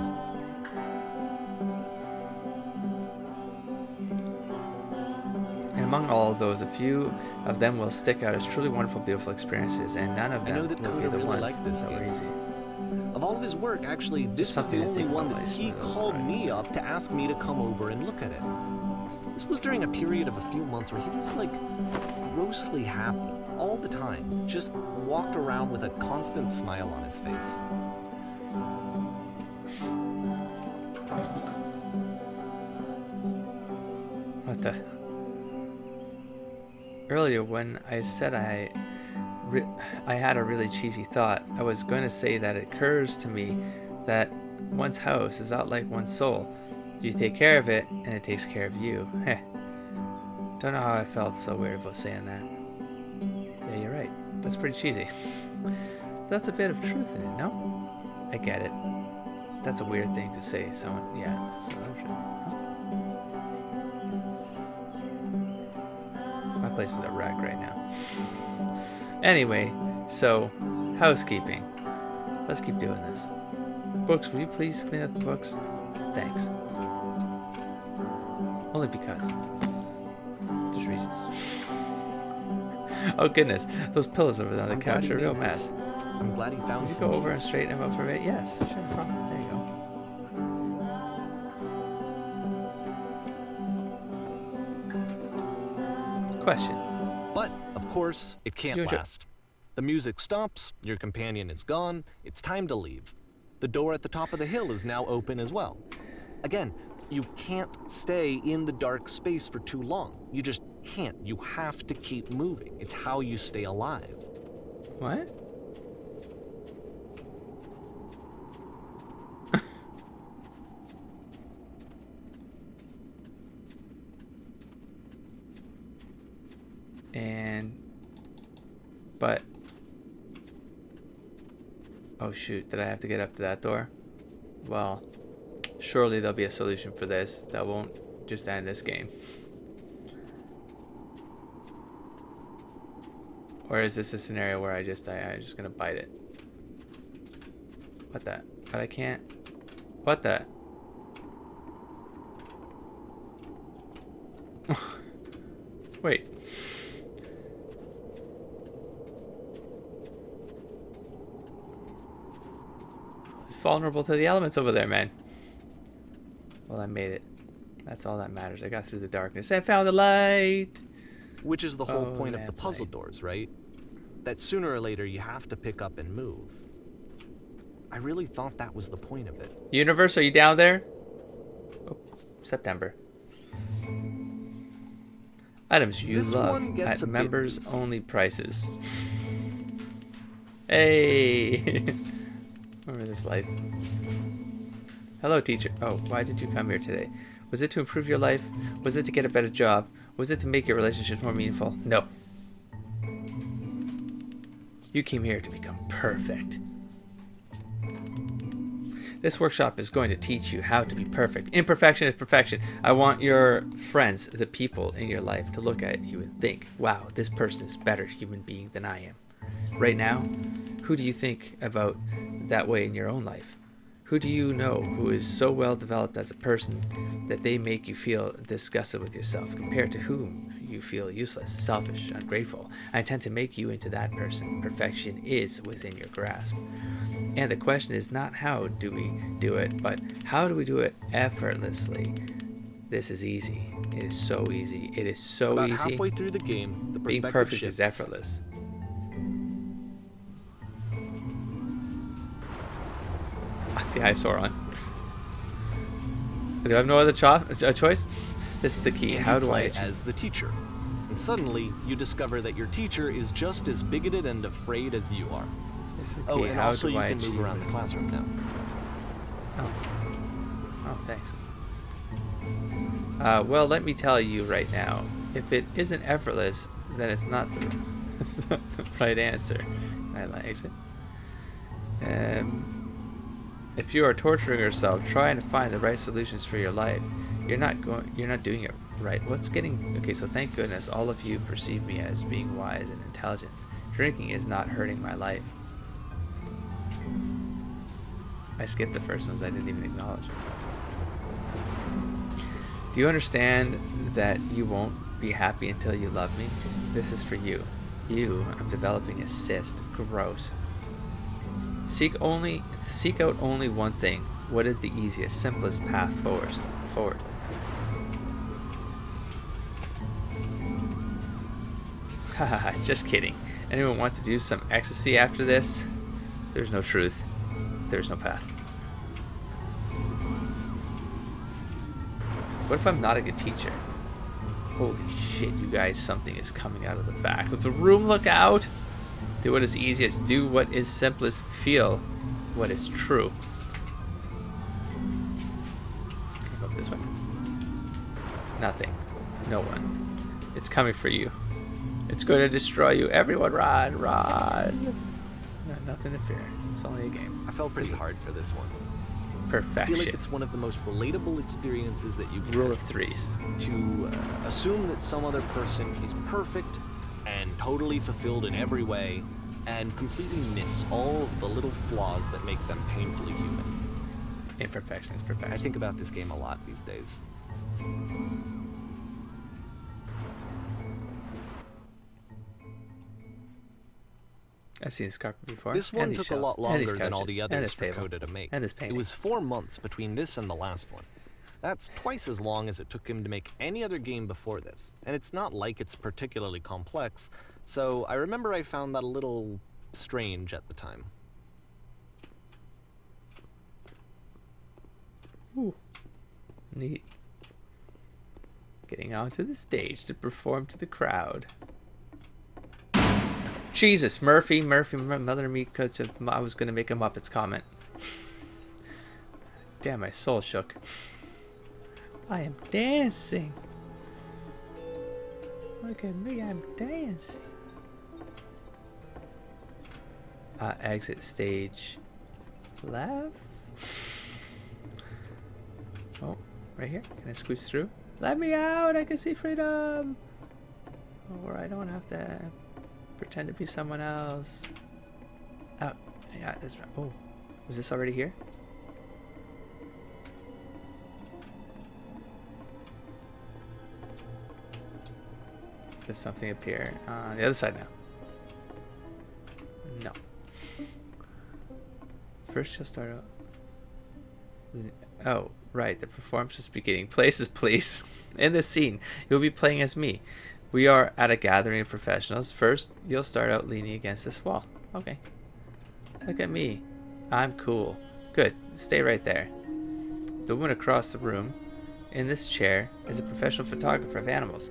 And among all of those, a few of them will stick out as truly wonderful, beautiful experiences, and none of I know them that will be Coda the really ones liked this that were game. easy. Of all of his work, actually, this was something the to only think one about, that like, he some of those, called right? me up to ask me to come over and look at it. This was during a period of a few months where he was like grossly happy all the time, just walked around with a constant smile on his face. What the? Earlier, when I said I had a really cheesy thought, I was going to say that it occurs to me that one's house is not like one's soul. You take care of it, and it takes care of you. Heh. Don't know how I felt so weird about saying that. Yeah, you're right. That's pretty cheesy. But that's a bit of truth in it, no? I get it. That's a weird thing to say. Someone, yeah, that's no truth. My place is a wreck right now. Anyway, so housekeeping. Let's keep doing this. Books, would you please clean up the books? Thanks. Only because. There's reasons. Oh goodness, those pillows over there on the couch are a real mess. I'm glad he found Can you some go over and peace. straighten them up for a bit? Yes, sure, no problem. There you go. Question. But, of course, it can't you enjoy- last. The music stops, your companion is gone, it's time to leave. The door at the top of the hill is now open as well. Again, you can't stay in the dark space for too long. You just can't. You have to keep moving. It's how you stay alive. What? But oh shoot, did I have to get up to that door? Well, surely there'll be a solution for this that won't just end this game. Or is this a scenario where I'm just gonna bite it? What the? But I can't. What the? Wait. It's vulnerable to the elements over there, man. Well, I made it. That's all that matters. I got through the darkness and found the light. Which is the whole Oh, point of the lamp puzzle light. doors, right? That sooner or later you have to pick up and move. I really thought that was the point of it. Universe, are you down there? Oh, September. Items you This one love gets at a bit members goofy. only prices. Hey! Remember this life. Hello, teacher. Oh, why did you come here today? Was it to improve your life? Was it to get a better job? Was it to make your relationships more meaningful? No. You came here to become perfect. This workshop is going to teach you how to be perfect. Imperfection is perfection. I want your friends, the people in your life, to look at you and think, wow, this person is a better human being than I am. Right now, who do you think about that way in your own life? Who do you know who is so well developed as a person that they make you feel disgusted with yourself, compared to whom you feel useless, selfish, ungrateful? I intend to make you into that person. Perfection is within your grasp. And the question is not how do we do it, but how do we do it effortlessly? This is easy. It is so easy. It is so About easy. halfway through the game, the Being perspective perfect shifts. is effortless. The eyesore on. Do I have no other choice? This is the key. And How you do I play achieve? as the teacher? And suddenly, you discover that your teacher is just as bigoted and afraid as you are. Oh, and how also do you I can move achieve around the this? classroom now. Oh, thanks. Well, let me tell you right now, if it isn't effortless, then it's not the, it's not the right answer. I like it. If you are torturing yourself trying to find the right solutions for your life, you're not doing it right. Okay, so thank goodness all of you perceive me as being wise and intelligent. Drinking is not hurting my life. I skipped the first ones, I didn't even acknowledge it. Do you understand that you won't be happy until you love me? This is for you. I'm developing a cyst. Gross. Seek out only one thing. What is the easiest, simplest path forward? Haha, just kidding. Anyone want to do some ecstasy after this? There's no truth. There's no path. What if I'm not a good teacher? Holy shit, you guys, something is coming out of the back of the room. Look out! Do what is easiest. Do what is simplest. Feel what is true. Can I go up this way? Nothing. No one. It's coming for you. It's going to destroy you. Everyone run! Nothing to fear. It's only a game. I felt pretty hard for this one. Perfection. I feel like it's one of the most relatable experiences that you can Rule have. of threes. To assume that some other person is perfect and totally fulfilled in every way, and completely miss all of the little flaws that make them painfully human. Imperfection is perfection. I think about this game a lot these days. I've seen this carpet before. This one took a lot longer than all the others for table. Coda to make. And this painting. It was 4 months between this and the last one. That's twice as long as it took him to make any other game before this. And it's not like it's particularly complex, so I remember I found that a little strange at the time. Ooh. Neat. Getting onto the stage to perform to the crowd. Jesus, Murphy, mother me, coach. I was gonna make a Muppets comment. Damn, my soul shook. I am dancing. Look at me, I'm dancing. Exit stage left. Oh, right here. Can I squeeze through? Let me out! I can see freedom! Or I don't have to pretend to be someone else. Oh, yeah, that's right. Oh, was this already here? There's something up here on the other side now. No. First, you'll start out. Oh, right. The performance is beginning. Places, please. In this scene, you'll be playing as me. We are at a gathering of professionals. First, you'll start out leaning against this wall. Okay. Look at me. I'm cool. Good. Stay right there. The woman across the room, in this chair, is a professional photographer of animals.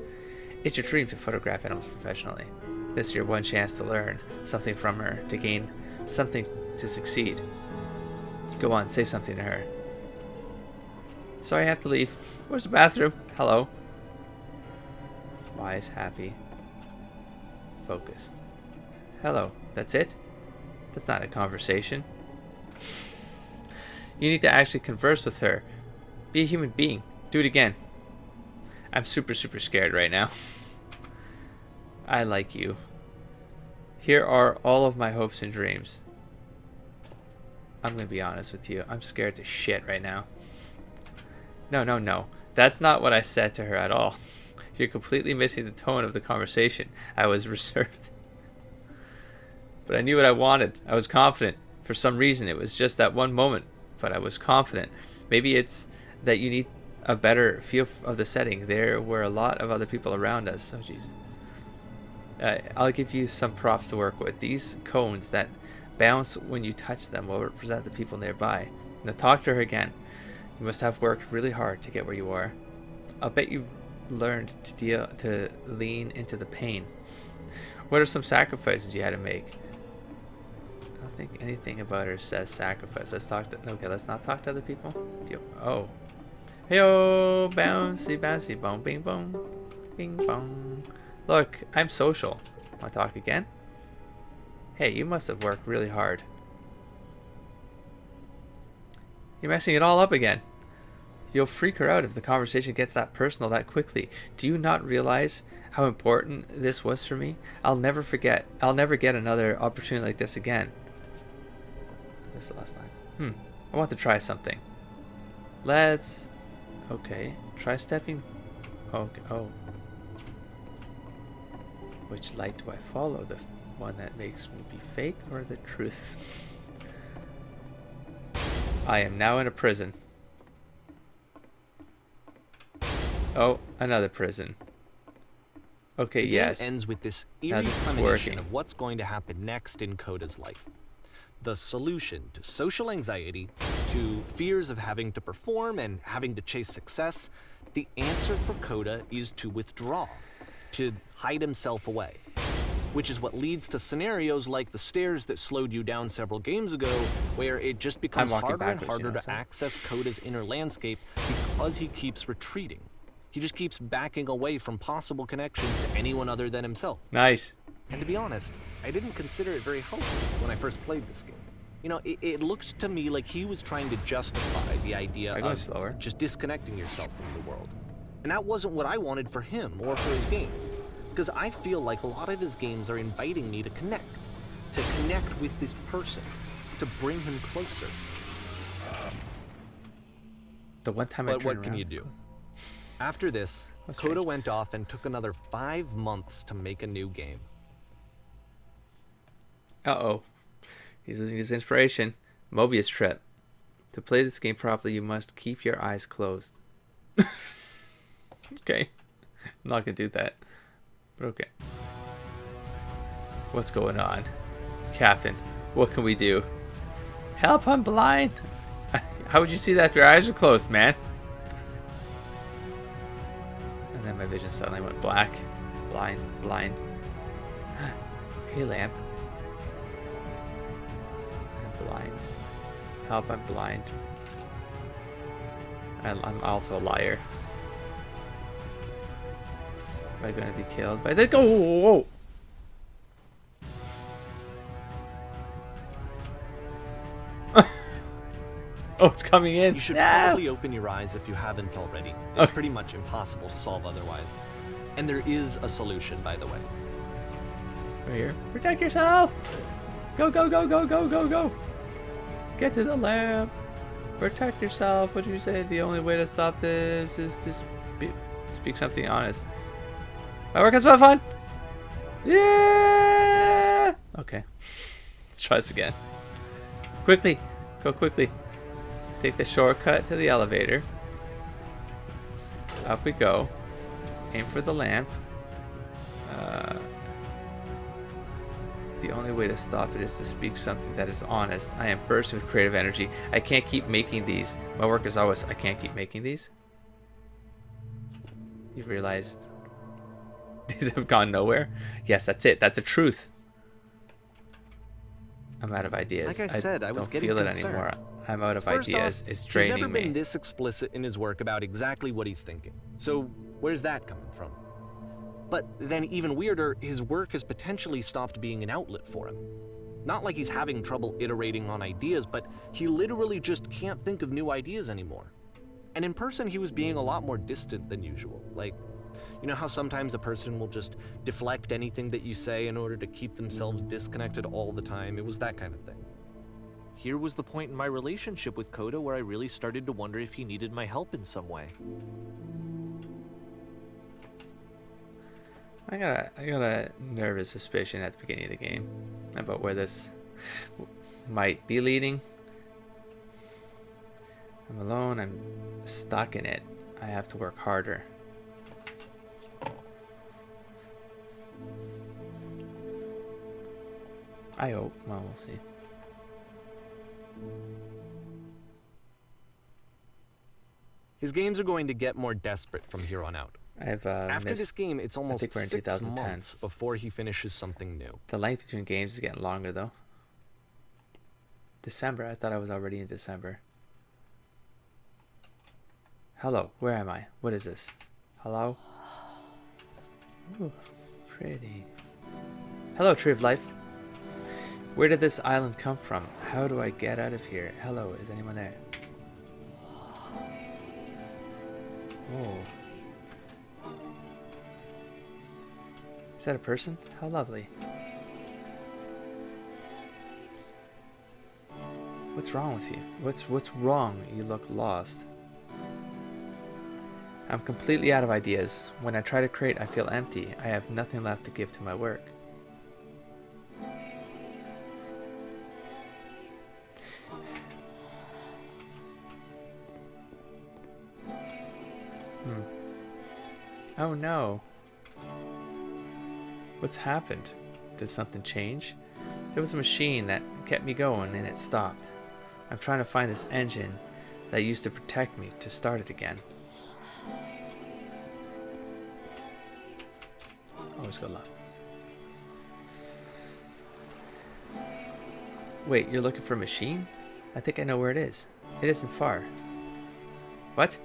It's your dream to photograph animals professionally. This is your one chance to learn something from her, to gain something, to succeed. Go on, say something to her. Sorry, I have to leave. Where's the bathroom? Hello. Wise, happy, focused. Hello. That's it? That's not a conversation. You need to actually converse with her. Be a human being. Do it again. I'm super scared right now. I like you. Here are all of my hopes and dreams. I'm gonna be honest with you. I'm scared to shit right now. No. That's not what I said to her at all. You're completely missing the tone of the conversation. I was reserved. But I knew what I wanted. I was confident. For some reason, it was just that one moment. But I was confident. Maybe it's that you need a better feel of the setting. There were a lot of other people around us. Oh, Jesus. I'll give you some props to work with. These cones that bounce when you touch them will represent the people nearby. Now talk to her again. You must have worked really hard to get where you are. I'll bet you've learned to lean into the pain? What are some sacrifices you had to make? I don't think anything about her says sacrifice. Let's not talk to other people. Oh. Heyo, bouncy, bouncy, boom, bing, boom, bing, bong. Look, I'm social. Want to talk again? Hey, you must have worked really hard. You're messing it all up again. You'll freak her out if the conversation gets that personal that quickly. Do you not realize how important this was for me? I'll never forget. I'll never get another opportunity like this again. What's the last line? I want to try something. Let's... Okay. Try stepping... Okay. Oh. Which light do I follow? The one that makes me be fake or the truth? I am now in a prison. Oh, another prison. Okay, the yes. game ends with this Now eerie this is premonition working. of what's going to happen next in Coda's life. The solution to social anxiety, to fears of having to perform and having to chase success, the answer for Coda is to withdraw, to hide himself away. Which is what leads to scenarios like the stairs that slowed you down several games ago, where it just becomes harder and harder to access Coda's inner landscape because he keeps retreating. He just keeps backing away from possible connections to anyone other than himself. Nice. And to be honest, I didn't consider it very helpful when I first played this game. You know, it looked to me like he was trying to justify the idea of just disconnecting yourself from the world. And that wasn't what I wanted for him or for his games. Because I feel like a lot of his games are inviting me to connect with this person, to bring him closer. The one time I But turned what can around, you do? After this, Coda went off and took another 5 months to make a new game. Uh-oh. He's losing his inspiration. Mobius trip. To play this game properly, you must keep your eyes closed. Okay. I'm not going to do that. But okay. What's going on? Captain, what can we do? Help, I'm blind. How would you see that if your eyes are closed, man? And then my vision suddenly went black. Blind. Hey, lamp. I'm blind. Help, I'm blind. I'm also a liar. Am I going to be killed by the... Whoa! Oh, it's coming in. You should probably open your eyes if you haven't already. It's pretty much impossible to solve otherwise. And there is a solution, by the way. Right here. Protect yourself! Go! Get to the lamp! Protect yourself. What did you say? The only way to stop this is to speak something honest. My work has been fun! Yeah! Okay. Let's try this again. Quickly! Go quickly. Take the shortcut to the elevator. Up we go. Aim for the lamp. The only way to stop it is to speak something that is honest. I am bursting with creative energy. I can't keep making these. My work is always, I can't keep making these. You've realized these have gone nowhere? Yes, that's it. That's the truth. I'm out of ideas. Like I said, I was getting don't feel concerned. it anymore. I'm out of First ideas. off, It's he's draining never been me. this explicit in his work about exactly what he's thinking. So where's that coming from? But then even weirder, his work has potentially stopped being an outlet for him. Not like he's having trouble iterating on ideas, but he literally just can't think of new ideas anymore. And in person, he was being a lot more distant than usual. Like, you know how sometimes a person will just deflect anything that you say in order to keep themselves disconnected all the time? It was that kind of thing. Here was the point in my relationship with Coda where I really started to wonder if he needed my help in some way. I got a nervous suspicion at the beginning of the game about where this might be leading. I'm alone. I'm stuck in it. I have to work harder. I hope. Well, we'll see. His games are going to get more desperate from here on out. I've After missed. this game, it's almost think we're in 6 2010. months before he finishes something new. The length between games is getting longer though. December. I thought I was already in December. Hello. Where am I? What is this? Hello. Ooh, pretty. Hello, Tree of Life. Where did this island come from? How do I get out of here? Hello, is anyone there? Oh. Is that a person? How lovely. What's wrong with you? What's wrong? You look lost. I'm completely out of ideas. When I try to create, I feel empty. I have nothing left to give to my work. Oh no. What's happened? Did something change? There was a machine that kept me going and it stopped. I'm trying to find this engine that used to protect me to start it again. Always go left. Wait, you're looking for a machine? I think I know where it is. It isn't far. What?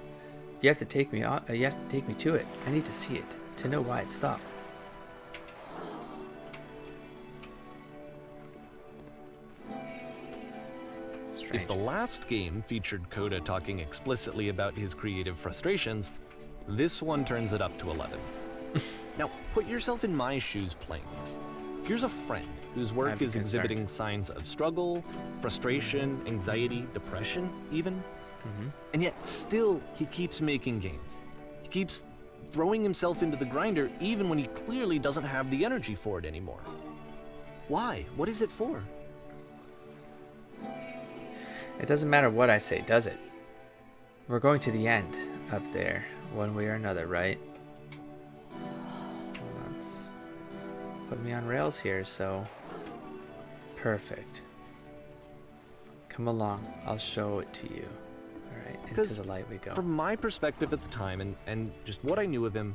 You have to take me on. You have to take me to it. I need to see it to know why it stopped. Strange. If the last game featured Coda talking explicitly about his creative frustrations, this one turns it up to 11. Now, put yourself in my shoes playing this. Here's a friend whose work I'd be is concerned. exhibiting signs of struggle, frustration, anxiety, depression, even. And yet, still, he keeps making games. He keeps throwing himself into the grinder even when he clearly doesn't have the energy for it anymore. Why? What is it for? It doesn't matter what I say, does it? We're going to the end up there, one way or another, right? Let's put me on rails here, so perfect. Come along, I'll show it to you. All right, into the light we go. From my perspective at the time, and just what I knew of him,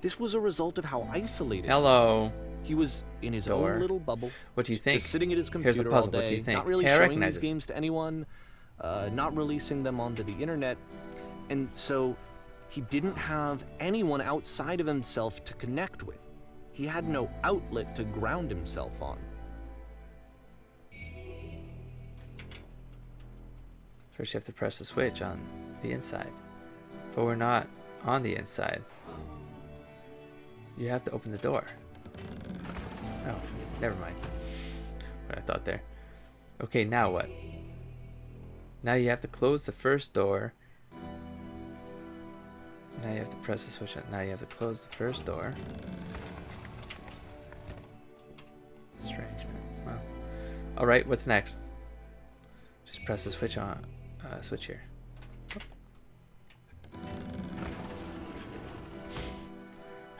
this was a result of how isolated Hello. he was in his Door. own little bubble. What do you think? Just sitting at his Here's the computer puzzle. all day, What do you think? not really Hey, I showing recognize these this. games to anyone, not releasing them onto the internet, and so he didn't have anyone outside of himself to connect with. He had no outlet to ground himself on. First you have to press the switch on the inside. But we're not on the inside. You have to open the door. Oh, never mind. What I thought there. Okay, now what? Now you have to close the first door. Now you have to press the switch on. Now you have to close the first door. Strange, man. Wow. Alright, what's next? Just press the switch on. Switch here.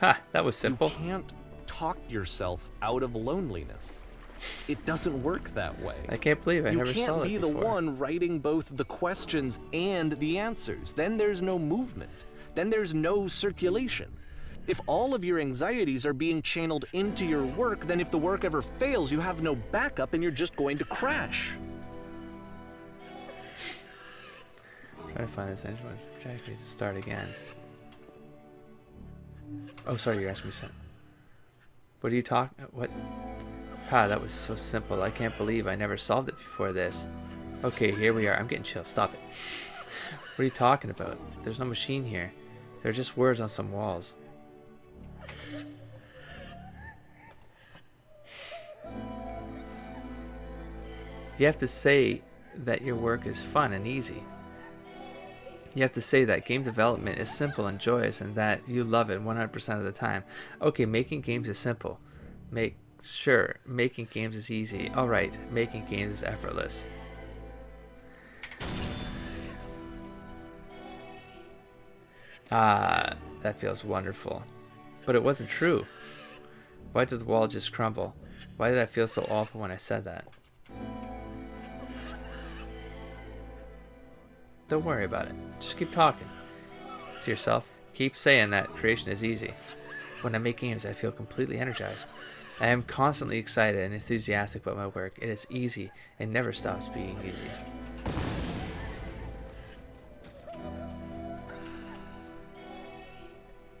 Ha! That was simple. You can't talk yourself out of loneliness. It doesn't work that way. I can't believe I You never saw can't that be before. the one writing both the questions and the answers. Then there's no movement. Then there's no circulation. If all of your anxieties are being channeled into your work, then if the work ever fails, you have no backup and you're just going to crash. Trying to find this engine project to start again. Oh, sorry, you're asking me something. What are you talking? What? Ah, that was so simple. I can't believe I never solved it before this. Okay, here we are. I'm getting chill. Stop it. What are you talking about? There's no machine here. They're just words on some walls. You have to say that your work is fun and easy. You have to say that game development is simple and joyous and that you love it 100% of the time. Okay, making games is simple. Sure, making games is easy. Alright, making games is effortless. Ah, that feels wonderful. But it wasn't true. Why did the wall just crumble? Why did I feel so awful when I said that? Don't worry about it. Just keep talking to yourself. keep saying that creation is easy. When I make games, I feel completely energized. I am constantly excited and enthusiastic about my work. It is easy and never stops being easy.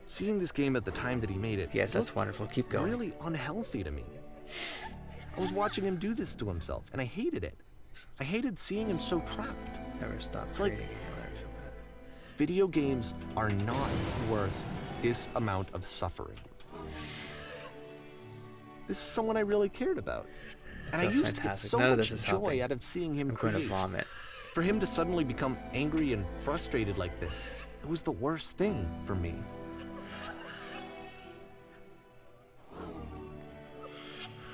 Seeing this game at the time that he made it, Yes, that's wonderful. Keep going. really unhealthy to me. I was watching him do this to himself, and I hated it. I hated seeing him so trapped. Never stop It's like- creating. You'll never feel bad. Video games are not worth this amount of suffering. This is someone I really cared about. And I Feels used to get fantastic. so None of much this is joy helping. out of seeing him I'm going to create. vomit. For him to suddenly become angry and frustrated like this, it was the worst thing for me.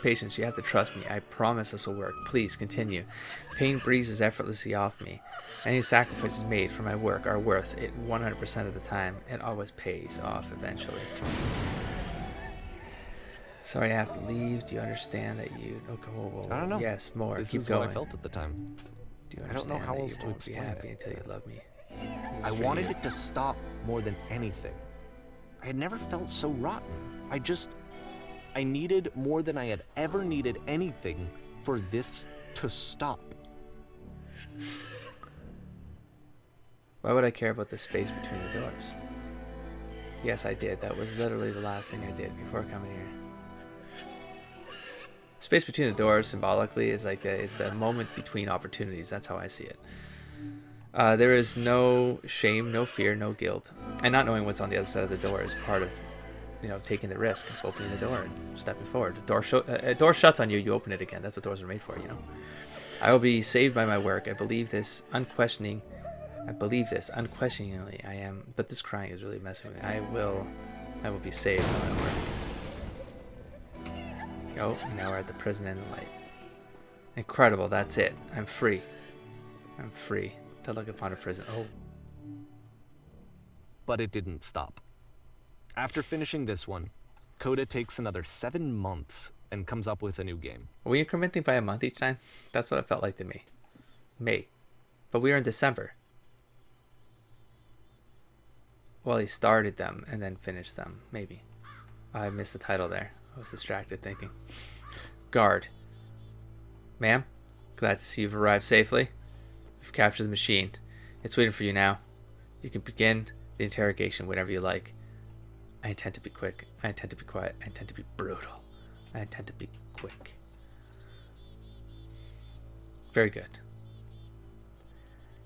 Patience, you have to trust me. I promise this will work. Please continue. Pain breezes effortlessly off me. Any sacrifices made for my work are worth it 100% of the time. It always pays off eventually. Sorry I have to leave. Do you understand that you... Okay, whoa, whoa, whoa. I don't know. Yes, more. This Keep is going. what I felt at the time. Do you I don't know understand how that else you to won't be explain happy it. until you love me? I wanted it to stop more than anything. I had never felt so rotten. I needed more than I had ever needed anything for this to stop. Why would I care about the space between the doors? Yes, I did. That was literally the last thing I did before coming here. Space between the doors, symbolically, is like it's the moment between opportunities. That's how I see it. There is no shame, no fear, no guilt, and not knowing what's on the other side of the door is part of, taking the risk of opening the door and stepping forward. A door shuts on you, you open it again. That's what doors are made for, I will be saved by my work. I believe this unquestioningly. I am, but this crying is really messing with me. I will be saved by my work. Oh, now we're at the prison and the light. Incredible, that's it. I'm free. I'm free to look upon a prison. Oh. But it didn't stop. After finishing this one, Coda takes another 7 months and comes up with a new game. Are we incrementing by a month each time? That's what it felt like to me. May. But we were in December. Well, he started them and then finished them. Maybe. I missed the title there. I was distracted thinking. Guard. Ma'am, glad to see you've arrived safely. You've captured the machine. It's waiting for you now. You can begin the interrogation whenever you like. I intend to be quick. I intend to be quiet. I intend to be brutal. I intend to be quick. Very good.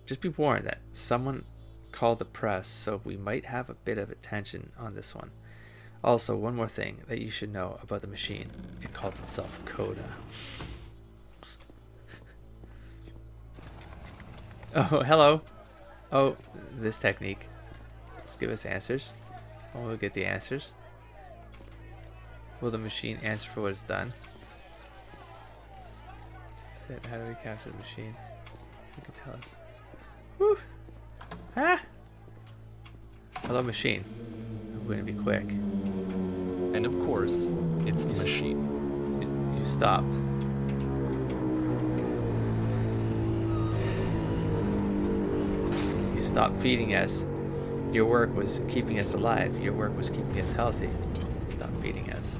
Just be warned that someone called the press, so we might have a bit of attention on this one. Also, one more thing that you should know about the machine. It calls itself Coda. Oh, hello. Oh, this technique. Let's give us answers. Oh, we'll get the answers. Will the machine answer for what it's done? How do we capture the machine? You can tell us. Woo! Ah! Hello, machine. I'm going to be quick. And of course, it's the machine. You stopped. You stopped feeding us. Your work was keeping us alive. Your work was keeping us healthy. Stop feeding us.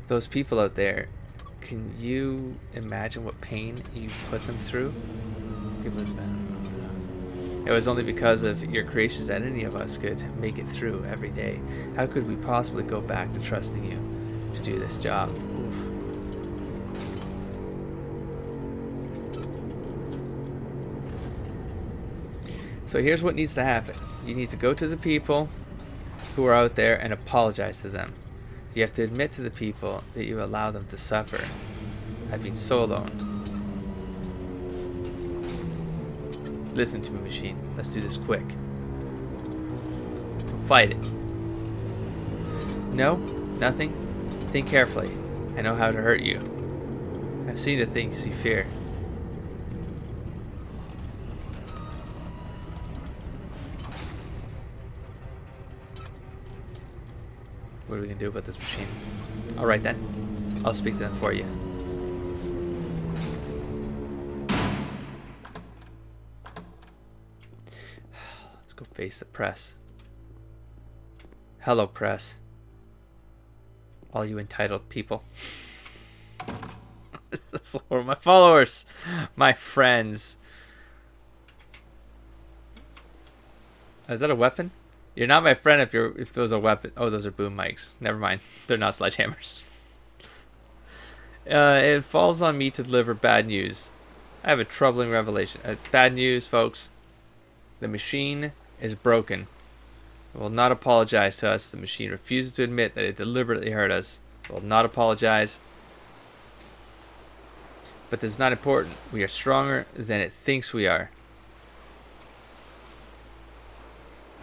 Those people out there, can you imagine what pain you put them through? People have been. It was only because of your creations that any of us could make it through every day. How could we possibly go back to trusting you to do this job? Oof. So here's what needs to happen. You need to go to the people who are out there and apologize to them. You have to admit to the people that you allow them to suffer. I've been so alone. Listen to me, machine. Let's do this quick. Fight it. No? Nothing? Think carefully. I know how to hurt you. I've seen the things you fear. What are we going to do about this machine? Alright then. I'll speak to them for you. Face the press. Hello, press. All you entitled people. Those are my followers. My friends. Is that a weapon? You're not my friend if those are weapon. Oh, those are boom mics. Never mind. They're not sledgehammers. It falls on me to deliver bad news. I have a troubling revelation. Bad news, folks. The machine is broken. It will not apologize to us. The machine refuses to admit that it deliberately hurt us. It will not apologize. But this is not important. We are stronger than it thinks we are.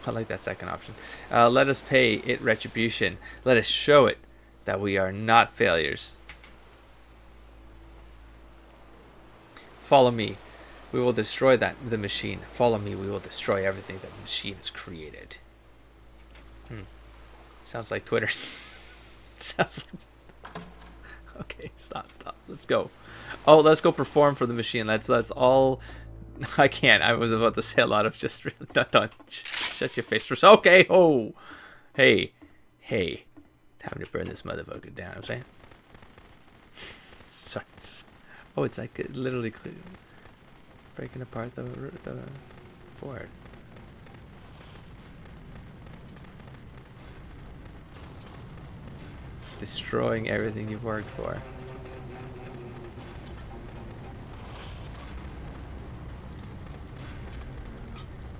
I like that second option. Let us pay it retribution. Let us show it that we are not failures. Follow me. We will destroy the machine. Follow me. We will destroy everything that the machine has created. Sounds like Twitter. Sounds like... Okay, stop. Let's go. Oh, let's go perform for the machine. Let's all... I can't. I was about to say a lot of just... Don't. Shut your face for... Okay. Oh. Hey. Time to burn this motherfucker down. I'm saying. Sorry. Oh, it's like literally breaking apart the board. Destroying everything you've worked for.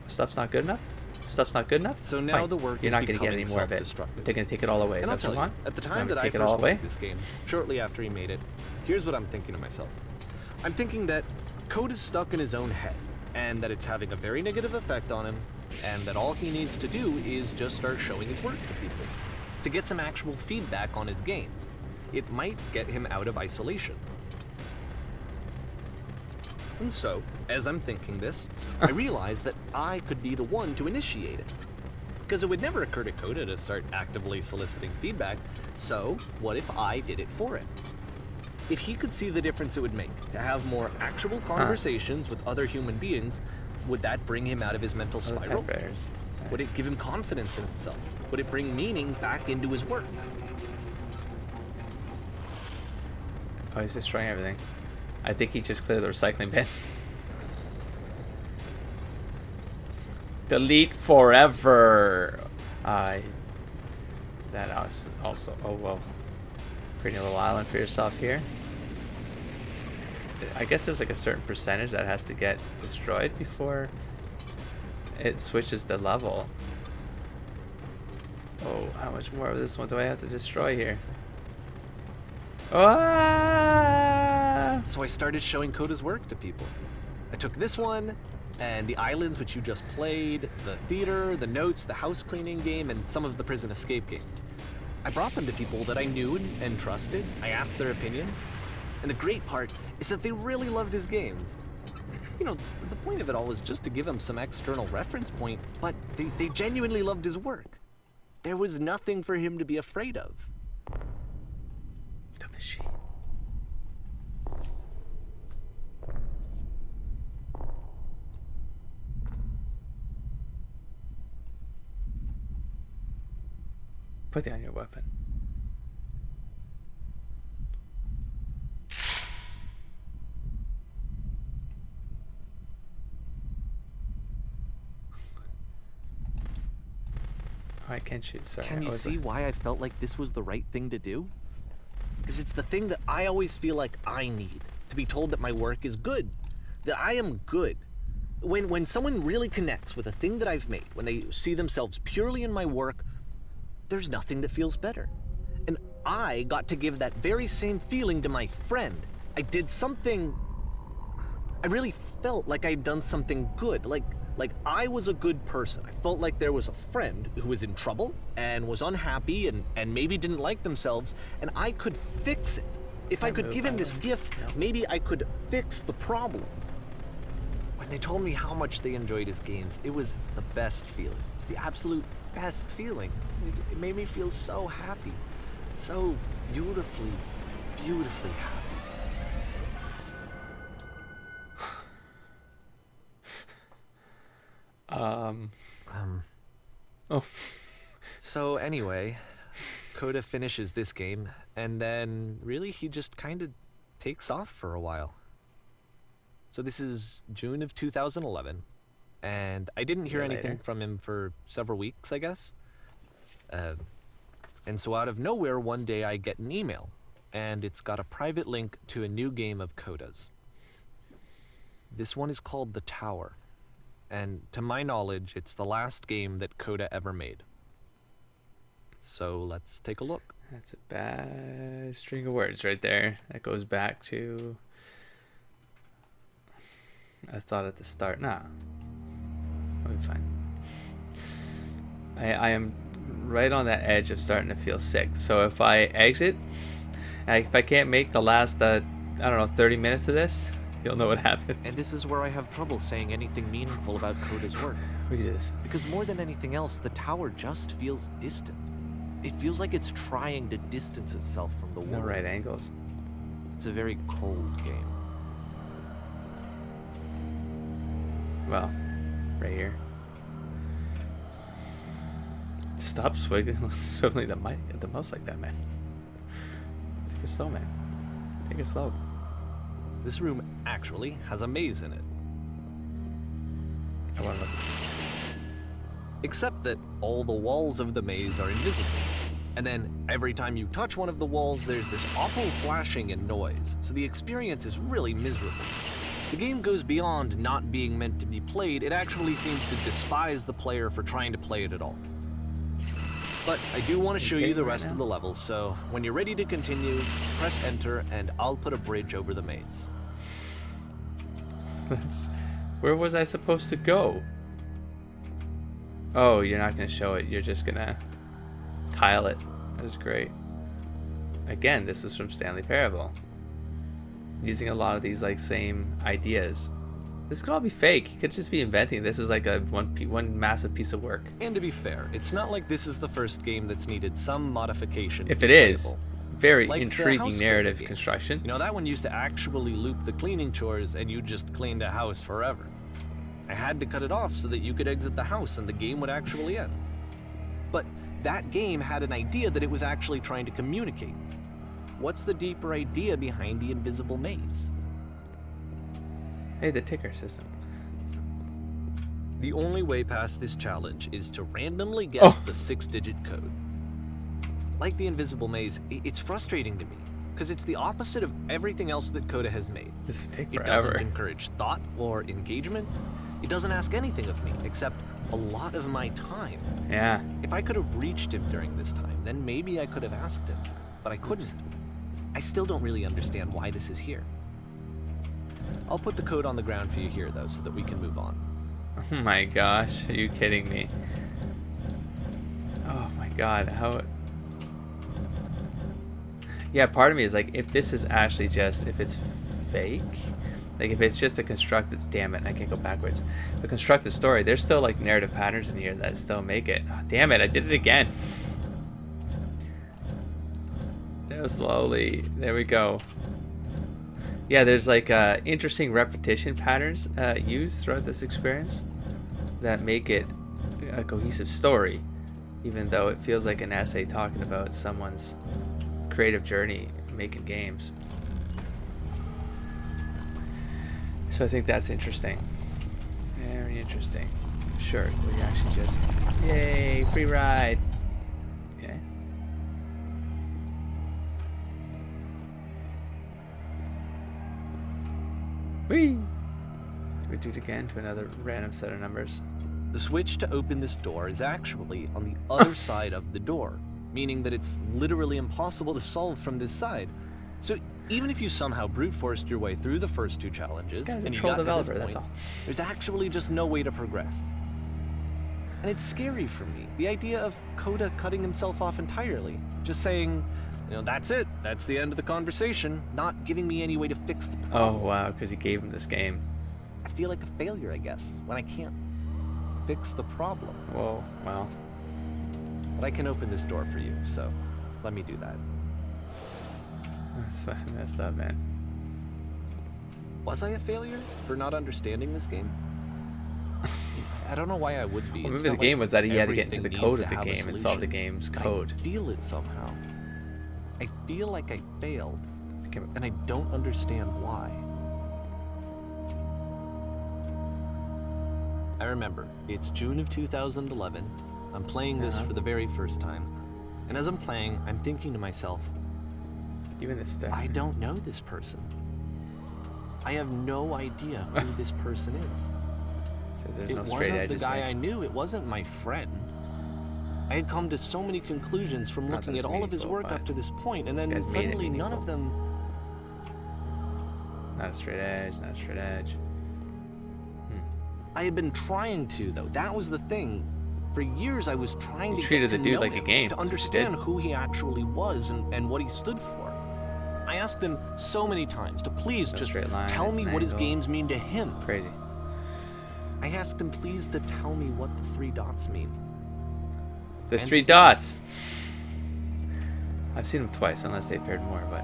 Stuff's not good enough? Stuff's not good enough? So now Fine. the work You're is not going to get any becoming more of it. self-destructive. They're going to take it all away. Is And I'll that what tell you you, want? at the You time want me that to I take it first all away? played this game, shortly after he made it, here's what I'm thinking to myself. I'm thinking that code is stuck in his own head, and that it's having a very negative effect on him, and that all he needs to do is just start showing his work to people, to get some actual feedback on his games. It might get him out of isolation. And so, as I'm thinking this, I realize that I could be the one to initiate it. Because it would never occur to Coda to start actively soliciting feedback, so what if I did it for him? If he could see the difference it would make to have more actual conversations with other human beings, would that bring him out of his mental spiral? Would it give him confidence in himself? Would it bring meaning back into his work? Oh, he's destroying everything. I think he just cleared the recycling bin. Delete forever. That also. Oh well. Creating a little island for yourself here. I guess there's like a certain percentage that has to get destroyed before it switches the level. Oh, how much more of this one do I have to destroy here? Ah! So I started showing Coda's work to people. I took this one, and the islands which you just played, the theater, the notes, the house cleaning game, and some of the prison escape games. I brought them to people that I knew and trusted. I asked their opinions. And the great part is that they really loved his games. You know, the point of it all was just to give him some external reference point, but they genuinely loved his work. There was nothing for him to be afraid of. The machine. Put down your weapon. Oh, I can't shoot. Sorry. Can you see why I felt like this was the right thing to do? Because it's the thing that I always feel like I need, to be told that my work is good, that I am good. When someone really connects with a thing that I've made, when they see themselves purely in my work, there's nothing that feels better. And I got to give that very same feeling to my friend. I did something... I really felt like I'd done something good, like I was a good person. I felt like there was a friend who was in trouble and was unhappy and maybe didn't like themselves, and I could fix it. If I could give him this gift, maybe I could fix the problem. When they told me how much they enjoyed his games, it was the best feeling. It was the absolute best feeling. It made me feel so happy. So beautifully, beautifully happy. Oh. So anyway, Coda finishes this game, and then really he just kind of takes off for a while. So this is June of 2011, and I didn't hear anything from him for several weeks, I guess. And so out of nowhere, one day I get an email, and it's got a private link to a new game of Coda's. This one is called The Tower, and to my knowledge, it's the last game that Coda ever made. So let's take a look. That's a bad string of words right there. That goes back to... I thought at the start. Nah. We'll be fine. I am right on that edge of starting to feel sick. So if I exit, if I can't make the last, I don't know, 30 minutes of this, you'll know what happened. And this is where I have trouble saying anything meaningful about Coda's work. We can do this. Because more than anything else, the tower just feels distant. It feels like it's trying to distance itself from the world. No right angles. It's a very cold game. Well, right here. Stop swiveling the mouse like that, man. Take it slow, man. Take it slow. This room actually has a maze in it. I want to look. Except that all the walls of the maze are invisible. And then every time you touch one of the walls, there's this awful flashing and noise. So the experience is really miserable. The game goes beyond not being meant to be played. It actually seems to despise the player for trying to play it at all. But I do want to show you the rest of the levels, so when you're ready to continue, press enter and I'll put a bridge over the maze. Where was I supposed to go? Oh, you're not going to show it. You're just going to tile it. That's great. Again, this is from Stanley Parable. Using a lot of these like same ideas. This could all be fake. He could just be inventing. This is like a one massive piece of work. And to be fair, it's not like this is the first game that's needed some modification. If it is, very like intriguing narrative construction. You know, that one used to actually loop the cleaning chores and you just cleaned a house forever. I had to cut it off so that you could exit the house and the game would actually end. But that game had an idea that it was actually trying to communicate. What's the deeper idea behind the invisible maze? Hey, the ticker system. The only way past this challenge is to randomly guess the 6-digit code. Like the invisible maze, it's frustrating to me, because it's the opposite of everything else that Coda has made. This would take It forever. doesn't encourage thought or engagement. It doesn't ask anything of me, except a lot of my time. Yeah. If I could have reached him during this time, then maybe I could have asked him, but I couldn't. I still don't really understand why this is here. I'll put the code on the ground for you here, though, so that we can move on. Oh my gosh, are you kidding me? Oh my god, how... Yeah, part of me is like, if this is actually just, if it's fake, like if it's just a constructed, damn it, I can't go backwards. The constructed story, there's still like narrative patterns in here that still make it. Oh, damn it, I did it again. Slowly, there we go. Yeah, there's like interesting repetition patterns used throughout this experience that make it a cohesive story, even though it feels like an essay talking about someone's creative journey making games. So I think that's interesting. Very interesting. Sure, we actually just... Yay, free ride! Okay. Whee! We do it again to another random set of numbers. The switch to open this door is actually on the other side of the door, meaning that it's literally impossible to solve from this side. So even if you somehow brute forced your way through the first two challenges, and you got to this point, there's actually just no way to progress. And it's scary for me, the idea of Coda cutting himself off entirely, just saying, you know, that's it, that's the end of the conversation, not giving me any way to fix the problem. Oh wow, because he gave him this game. I feel like a failure, I guess, when I can't fix the problem. Whoa, well. But I can open this door for you, so let me do that. That's fucking messed up, man. Was I a failure for not understanding this game? I don't know why I would be. Well, It's maybe the not game like was that he had to get into the everything code needs of to the have a game and solve the solution. game's But code. I feel it somehow. I feel like I failed, Okay, and I don't understand why. I remember, it's June of 2011. I'm playing this for the very first time. And as I'm playing, I'm thinking to myself, even this stuff. I don't know this person. I have no idea who this person is. So there's It no straight wasn't the edges guy there. I knew. It wasn't my friend. I had come to so many conclusions from Not looking that at it's all of his meaningful, work but up to this point, and this then guy's made it suddenly none of meaningful. them. Not a straight edge, not a straight edge. I had been trying to, though. That was the thing. For years, I was trying You to treated get the to dude know like a him, game, to that's what you understand did. who he actually was and what he stood for. I asked him so many times to please No just straight line, tell it's me an what his angle. games mean to him. Crazy. I asked him please to tell me what the 3 dots mean. The And 3 he dots. I've seen them twice, unless they appeared more, but.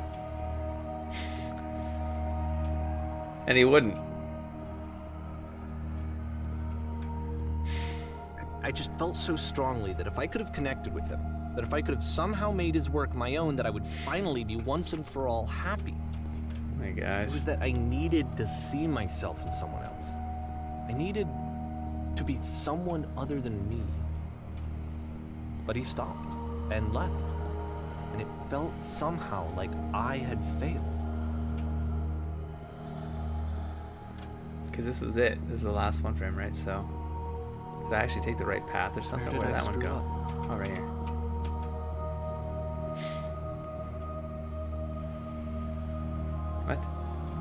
And he wouldn't. I just felt so strongly that if I could have connected with him, that if I could have somehow made his work my own, that I would finally be once and for all happy. Oh my It gosh. was that I needed to see myself in someone else. I needed to be someone other than me. But he stopped and left. And it felt somehow like I had failed. Because this was it. This is the last one for him, right? So. Did I actually take the right path or something? Where Where did did I that one screw go? up? Oh, right here. What?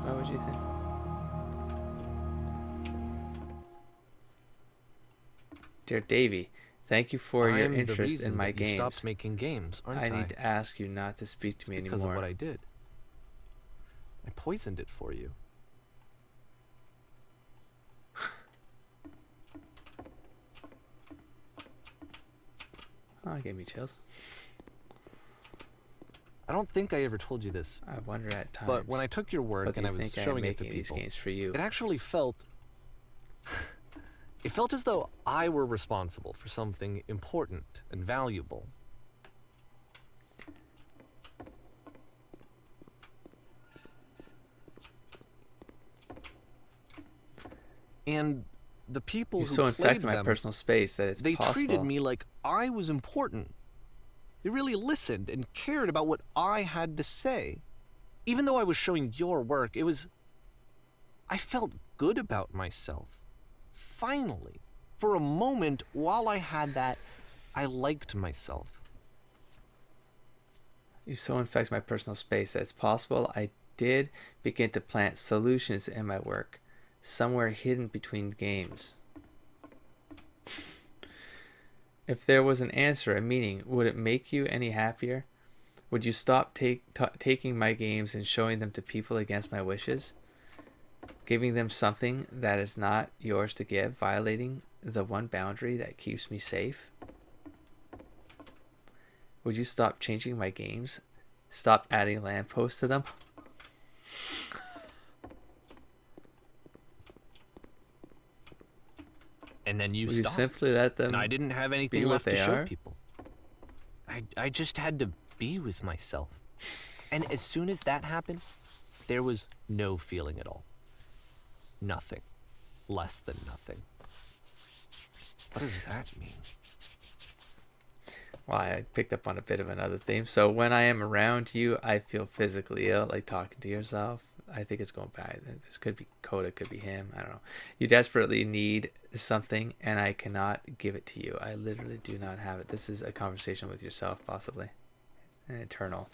What would you think? Dear Davey, thank you for your I'm the interest reason in my that you games. stopped making games, aren't I? I need to ask you not to speak to It's me because anymore. of what I did. I poisoned it for you. Oh, it gave me chills. I don't think I ever told you this, I wonder at times. but when I took your work what do and you I was think I am showing it to making these people, games for you? it actually felt... it felt as though I were responsible for something important and valuable. And the people You who so played infected my them, personal space that it's they possible. treated me like I was important. They really listened and cared about what I had to say. Even though I was showing your work, it was... I felt good about myself. Finally. For a moment, while I had that, I liked myself. You so infect my personal space that it's possible I did begin to plant solutions in my work, somewhere hidden between games. If there was an answer, a meaning, would it make you any happier? Would you stop taking my games and showing them to people against my wishes? Giving them something that is not yours to give, violating the one boundary that keeps me safe? Would you stop changing my games? Stop adding lampposts to them? And then you Would you stopped. simply let them And I didn't have anything be what left to they show are? people. I just had to be with myself. And as soon as that happened, there was no feeling at all. Nothing. Less than nothing. What does that mean? Well, I picked up on a bit of another theme. So when I am around you, I feel physically ill, like talking to yourself. I think it's going back. This could be Coda, could be him. I don't know. You desperately need something, and I cannot give it to you. I literally do not have it. This is a conversation with yourself, possibly. An eternal.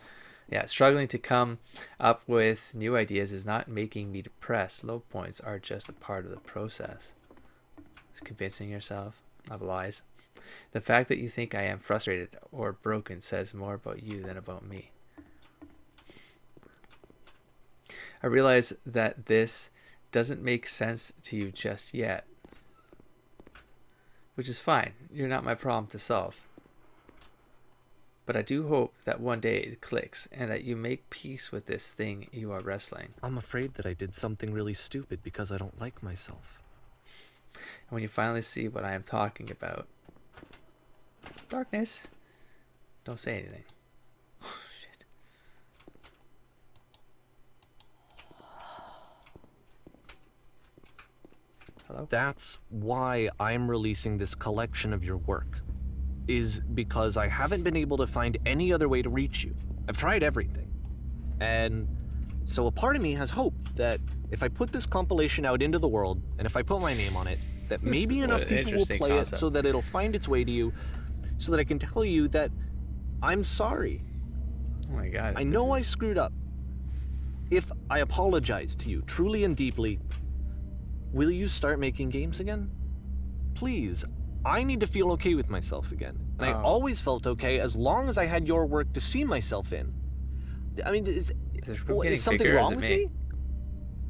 Yeah, struggling to come up with new ideas is not making me depressed. Low points are just a part of the process. It's convincing yourself of lies. The fact that you think I am frustrated or broken says more about you than about me. I realize that this doesn't make sense to you just yet, which is fine. You're not my problem to solve. But I do hope that one day it clicks and that you make peace with this thing you are wrestling. I'm afraid that I did something really stupid because I don't like myself. And when you finally see what I am talking about, darkness, don't say anything. Shit. Hello? That's why I'm releasing this collection of your work, is because I haven't been able to find any other way to reach you. I've tried everything. And so a part of me has hope that if I put this compilation out into the world, and if I put my name on it, that maybe enough people will play it so that it'll find its way to you, so that I can tell you that I'm sorry. Oh my god. I know I screwed up. If I apologize to you truly and deeply, will you start making games again? Please. I need to feel okay with myself again. And I always felt okay as long as I had your work to see myself in. I mean, is something wrong with me?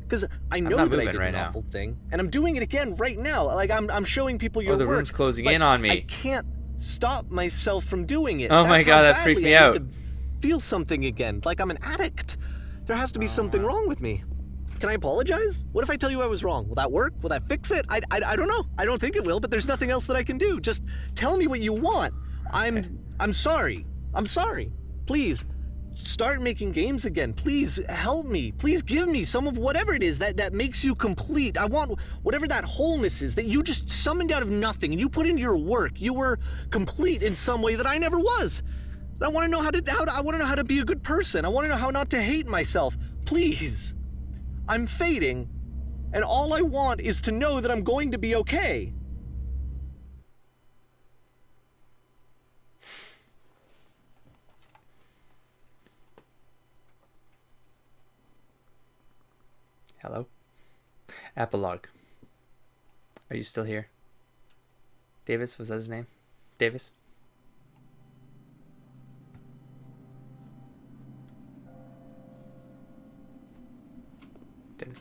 Because I know that I did an awful thing, and I'm doing it again right now. Like, I'm showing people your work. Oh, the room's closing in on me. I can't stop myself from doing it. Oh my god, that freaked me out. I need to feel something again, like I'm an addict. There has to be something wrong with me. Can I apologize? What if I tell you I was wrong? Will that work? Will that fix it? I don't know. I don't think it will, but there's nothing else that I can do. Just tell me what you want. I'm sorry. I'm sorry. Please, start making games again. Please help me. Please give me some of whatever it is that makes you complete. I want whatever that wholeness is that you just summoned out of nothing and you put into your work. You were complete in some way that I never was. And I want to know how to be a good person. I want to know how not to hate myself. Please. I'm fading, and all I want is to know that I'm going to be okay. Hello? Epilogue. Are you still here? Davis, was that his name? Davis? Davis.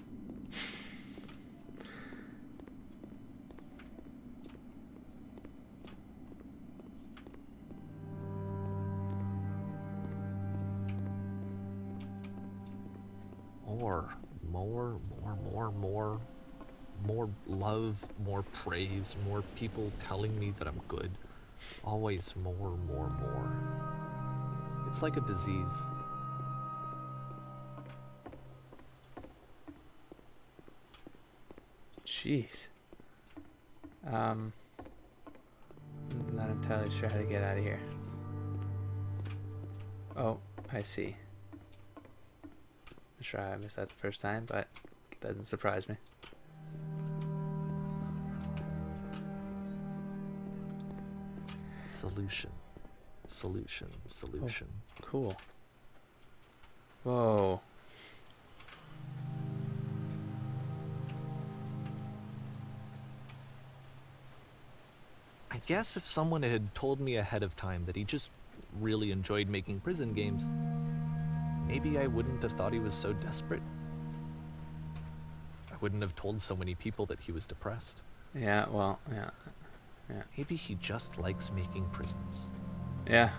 More love, more praise, more people telling me that I'm good. Always more. It's like a disease. Jeez. I'm not entirely sure how to get out of here. Oh, I see. I'm sure I missed that the first time, but it doesn't surprise me. Solution. Oh, cool. Whoa. I guess if someone had told me ahead of time that he just really enjoyed making prison games, maybe I wouldn't have thought he was so desperate. I wouldn't have told so many people that he was depressed. Yeah, well, yeah. Maybe he just likes making prisons. Yeah,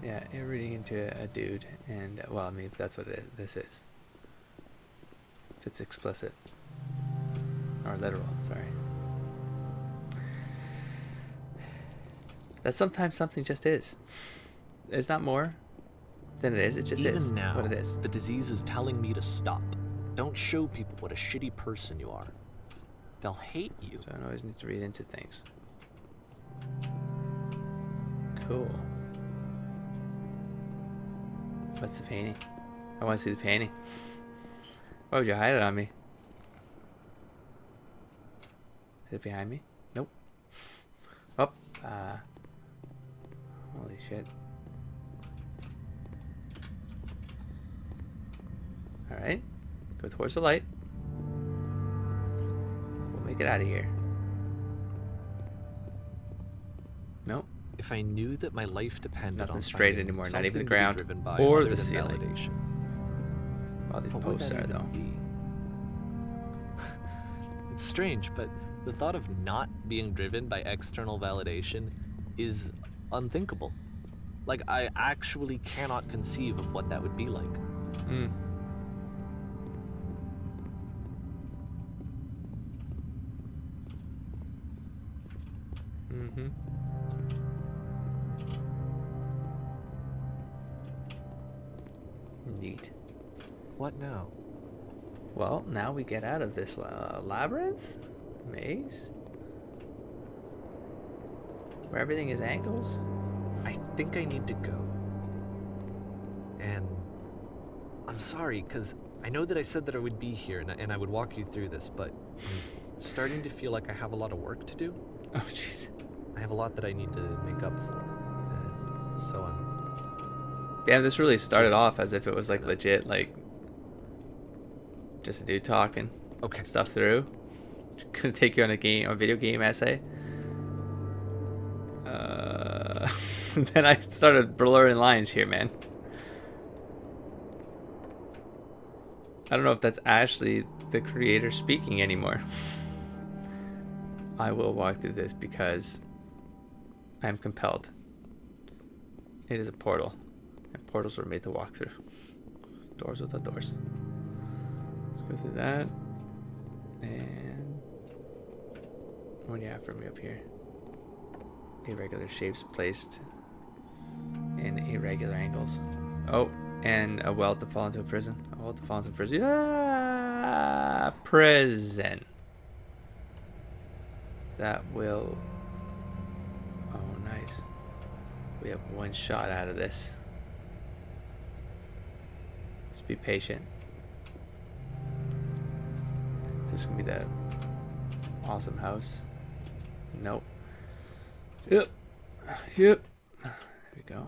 you're reading into a dude, and, well, I mean, that's what this is. If it's explicit. Or literal, sorry. That sometimes something just is. It's not more than it is, it just is now, what it is. The disease is telling me to stop. Don't show people what a shitty person you are. They'll hate you. So I don't always need to read into things. Cool. What's the painting? I want to see the painting. Why would you hide it on me? Is it behind me? Nope. Oh, holy shit. Alright. Go towards the light. We'll make it out of here. Nope. If I knew that my life depended on nothing straight anymore, not even the ground or the ceiling. Well, these posts are, though. It's strange, but the thought of not being driven by external validation is unthinkable. Like, I actually cannot conceive of what that would be like. Mm-hmm. Neat. What now? Well, now we get out of this labyrinth? Maze? Where everything is angles? I think I need to go. And I'm sorry, because I know that I said that I would be here and I would walk you through this, but I'm starting to feel like I have a lot of work to do. Oh, jeez. I have a lot that I need to make up for. And so I'm... Damn, this really started Just- off as if it was like legit, like just a dude talking Okay. stuff through. Gonna take you on a video game essay. Then I started blurring lines here, man. I don't know if that's actually the creator speaking anymore. I will walk through this because I am compelled. It is a portal, and portals were made to walk through. Doors without doors. Let's go through that. And what do you have for me up here? Irregular shapes placed in irregular angles. Oh, and a well to fall into a prison. A well to fall into a prison. Ah, prison. That will... Oh, nice. We have one shot out of this. Just be patient. Is this gonna be the awesome house? Nope. Yep. Yep. There we go.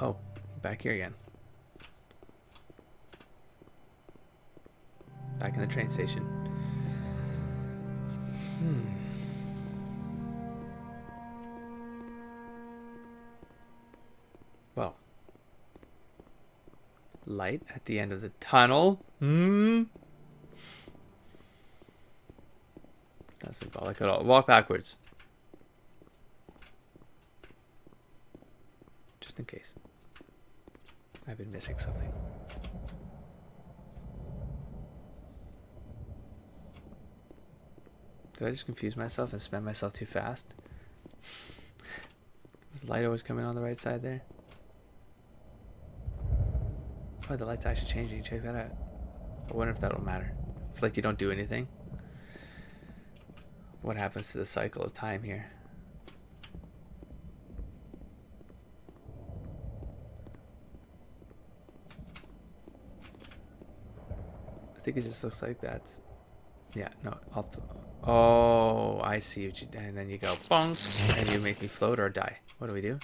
Oh, back here again. Back in the train station. Well. Light at the end of the tunnel. Not symbolic at all. Walk backwards. Just in case. I've been missing something. Did I just confuse myself and spin myself too fast? Was the light always coming on the right side there? Oh, the light's actually changing. Check that out. I wonder if that'll matter. It's like you don't do anything. What happens to the cycle of time here? I think it just looks like that's... Yeah, no. Oh, I see what you did. And then you go bonk, and you make me float or die. What do we do?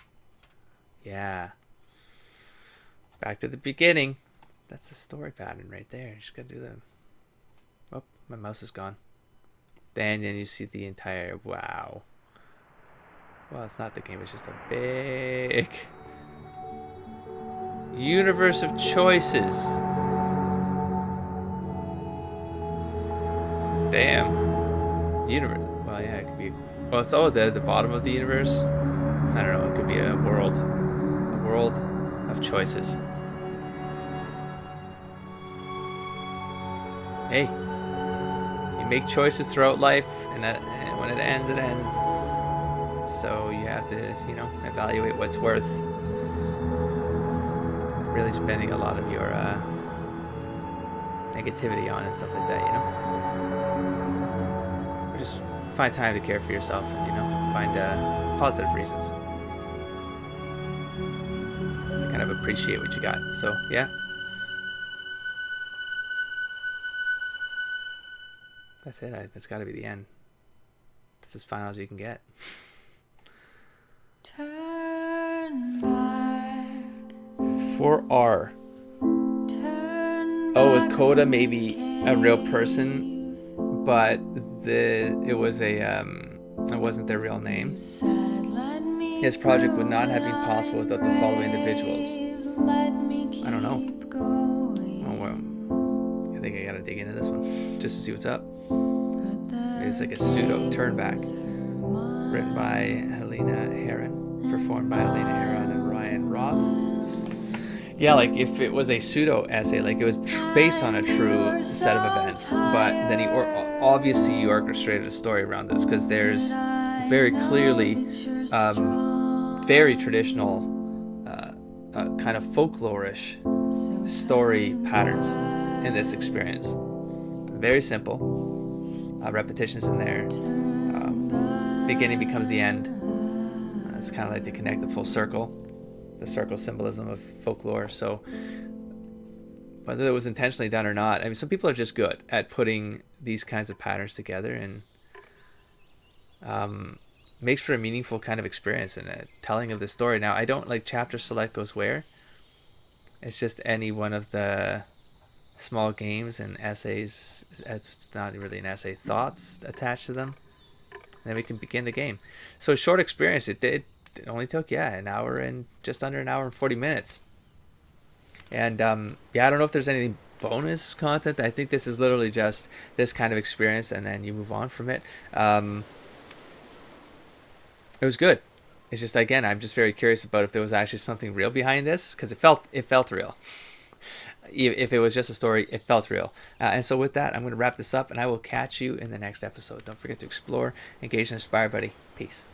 Yeah. Back to the beginning. That's a story pattern right there. Just gotta do them. Oh, my mouse is gone. Then you see the entire... Wow. Well, it's not the game. It's just a big universe of choices. Damn. Universe. Well, yeah, it could be... Well, it's all the bottom of the universe. I don't know. It could be a world. A world of choices. Hey. You make choices throughout life, and when it ends, it ends. So you have to, you know, evaluate what's worth really spending a lot of your negativity on and stuff like that, you know? Or just find time to care for yourself and, you know, find positive reasons to kind of appreciate what you got. So, yeah. That's it. That's got to be the end. That's as final as you can get. Turn back, For R. turn Oh, is back Coda from maybe this a real cave. person, but it was a it wasn't their real name. You said, "Let me His project would go," not have and been possible I without the following brave. individuals. Let me I don't know. keep going. Oh well, I think I gotta dig into this one just to see what's up. But the It's like a pseudo turn back, gates are mine. written by Helena Heron, performed by Helena Heron and Ryan Roth. Yeah, like if it was a pseudo essay, like it was based on a true set of events, but then obviously you orchestrated a story around this because there's very clearly very traditional kind of folklorish story patterns in this experience. Very simple. Repetitions in there. Beginning becomes the end. It's kind of like they connect the full circle. The circle symbolism of folklore. So whether it was intentionally done or not, I mean, some people are just good at putting these kinds of patterns together, and makes for a meaningful kind of experience and a telling of the story. Now, I don't like chapter select goes where. It's just any one of the small games and essays. It's not really an essay, thoughts attached to them. And then we can begin the game. So short experience. It only took an hour and just under an hour and 40 minutes. And I don't know if there's any bonus content. I think this is literally just this kind of experience, and then you move on from it. It was good. It's just, again, I'm just very curious about if there was actually something real behind this, because it felt real. If it was just a story, it felt real. And so with that, I'm going to wrap this up, and I will catch you in the next episode. Don't forget to explore, engage, and inspire, buddy. Peace.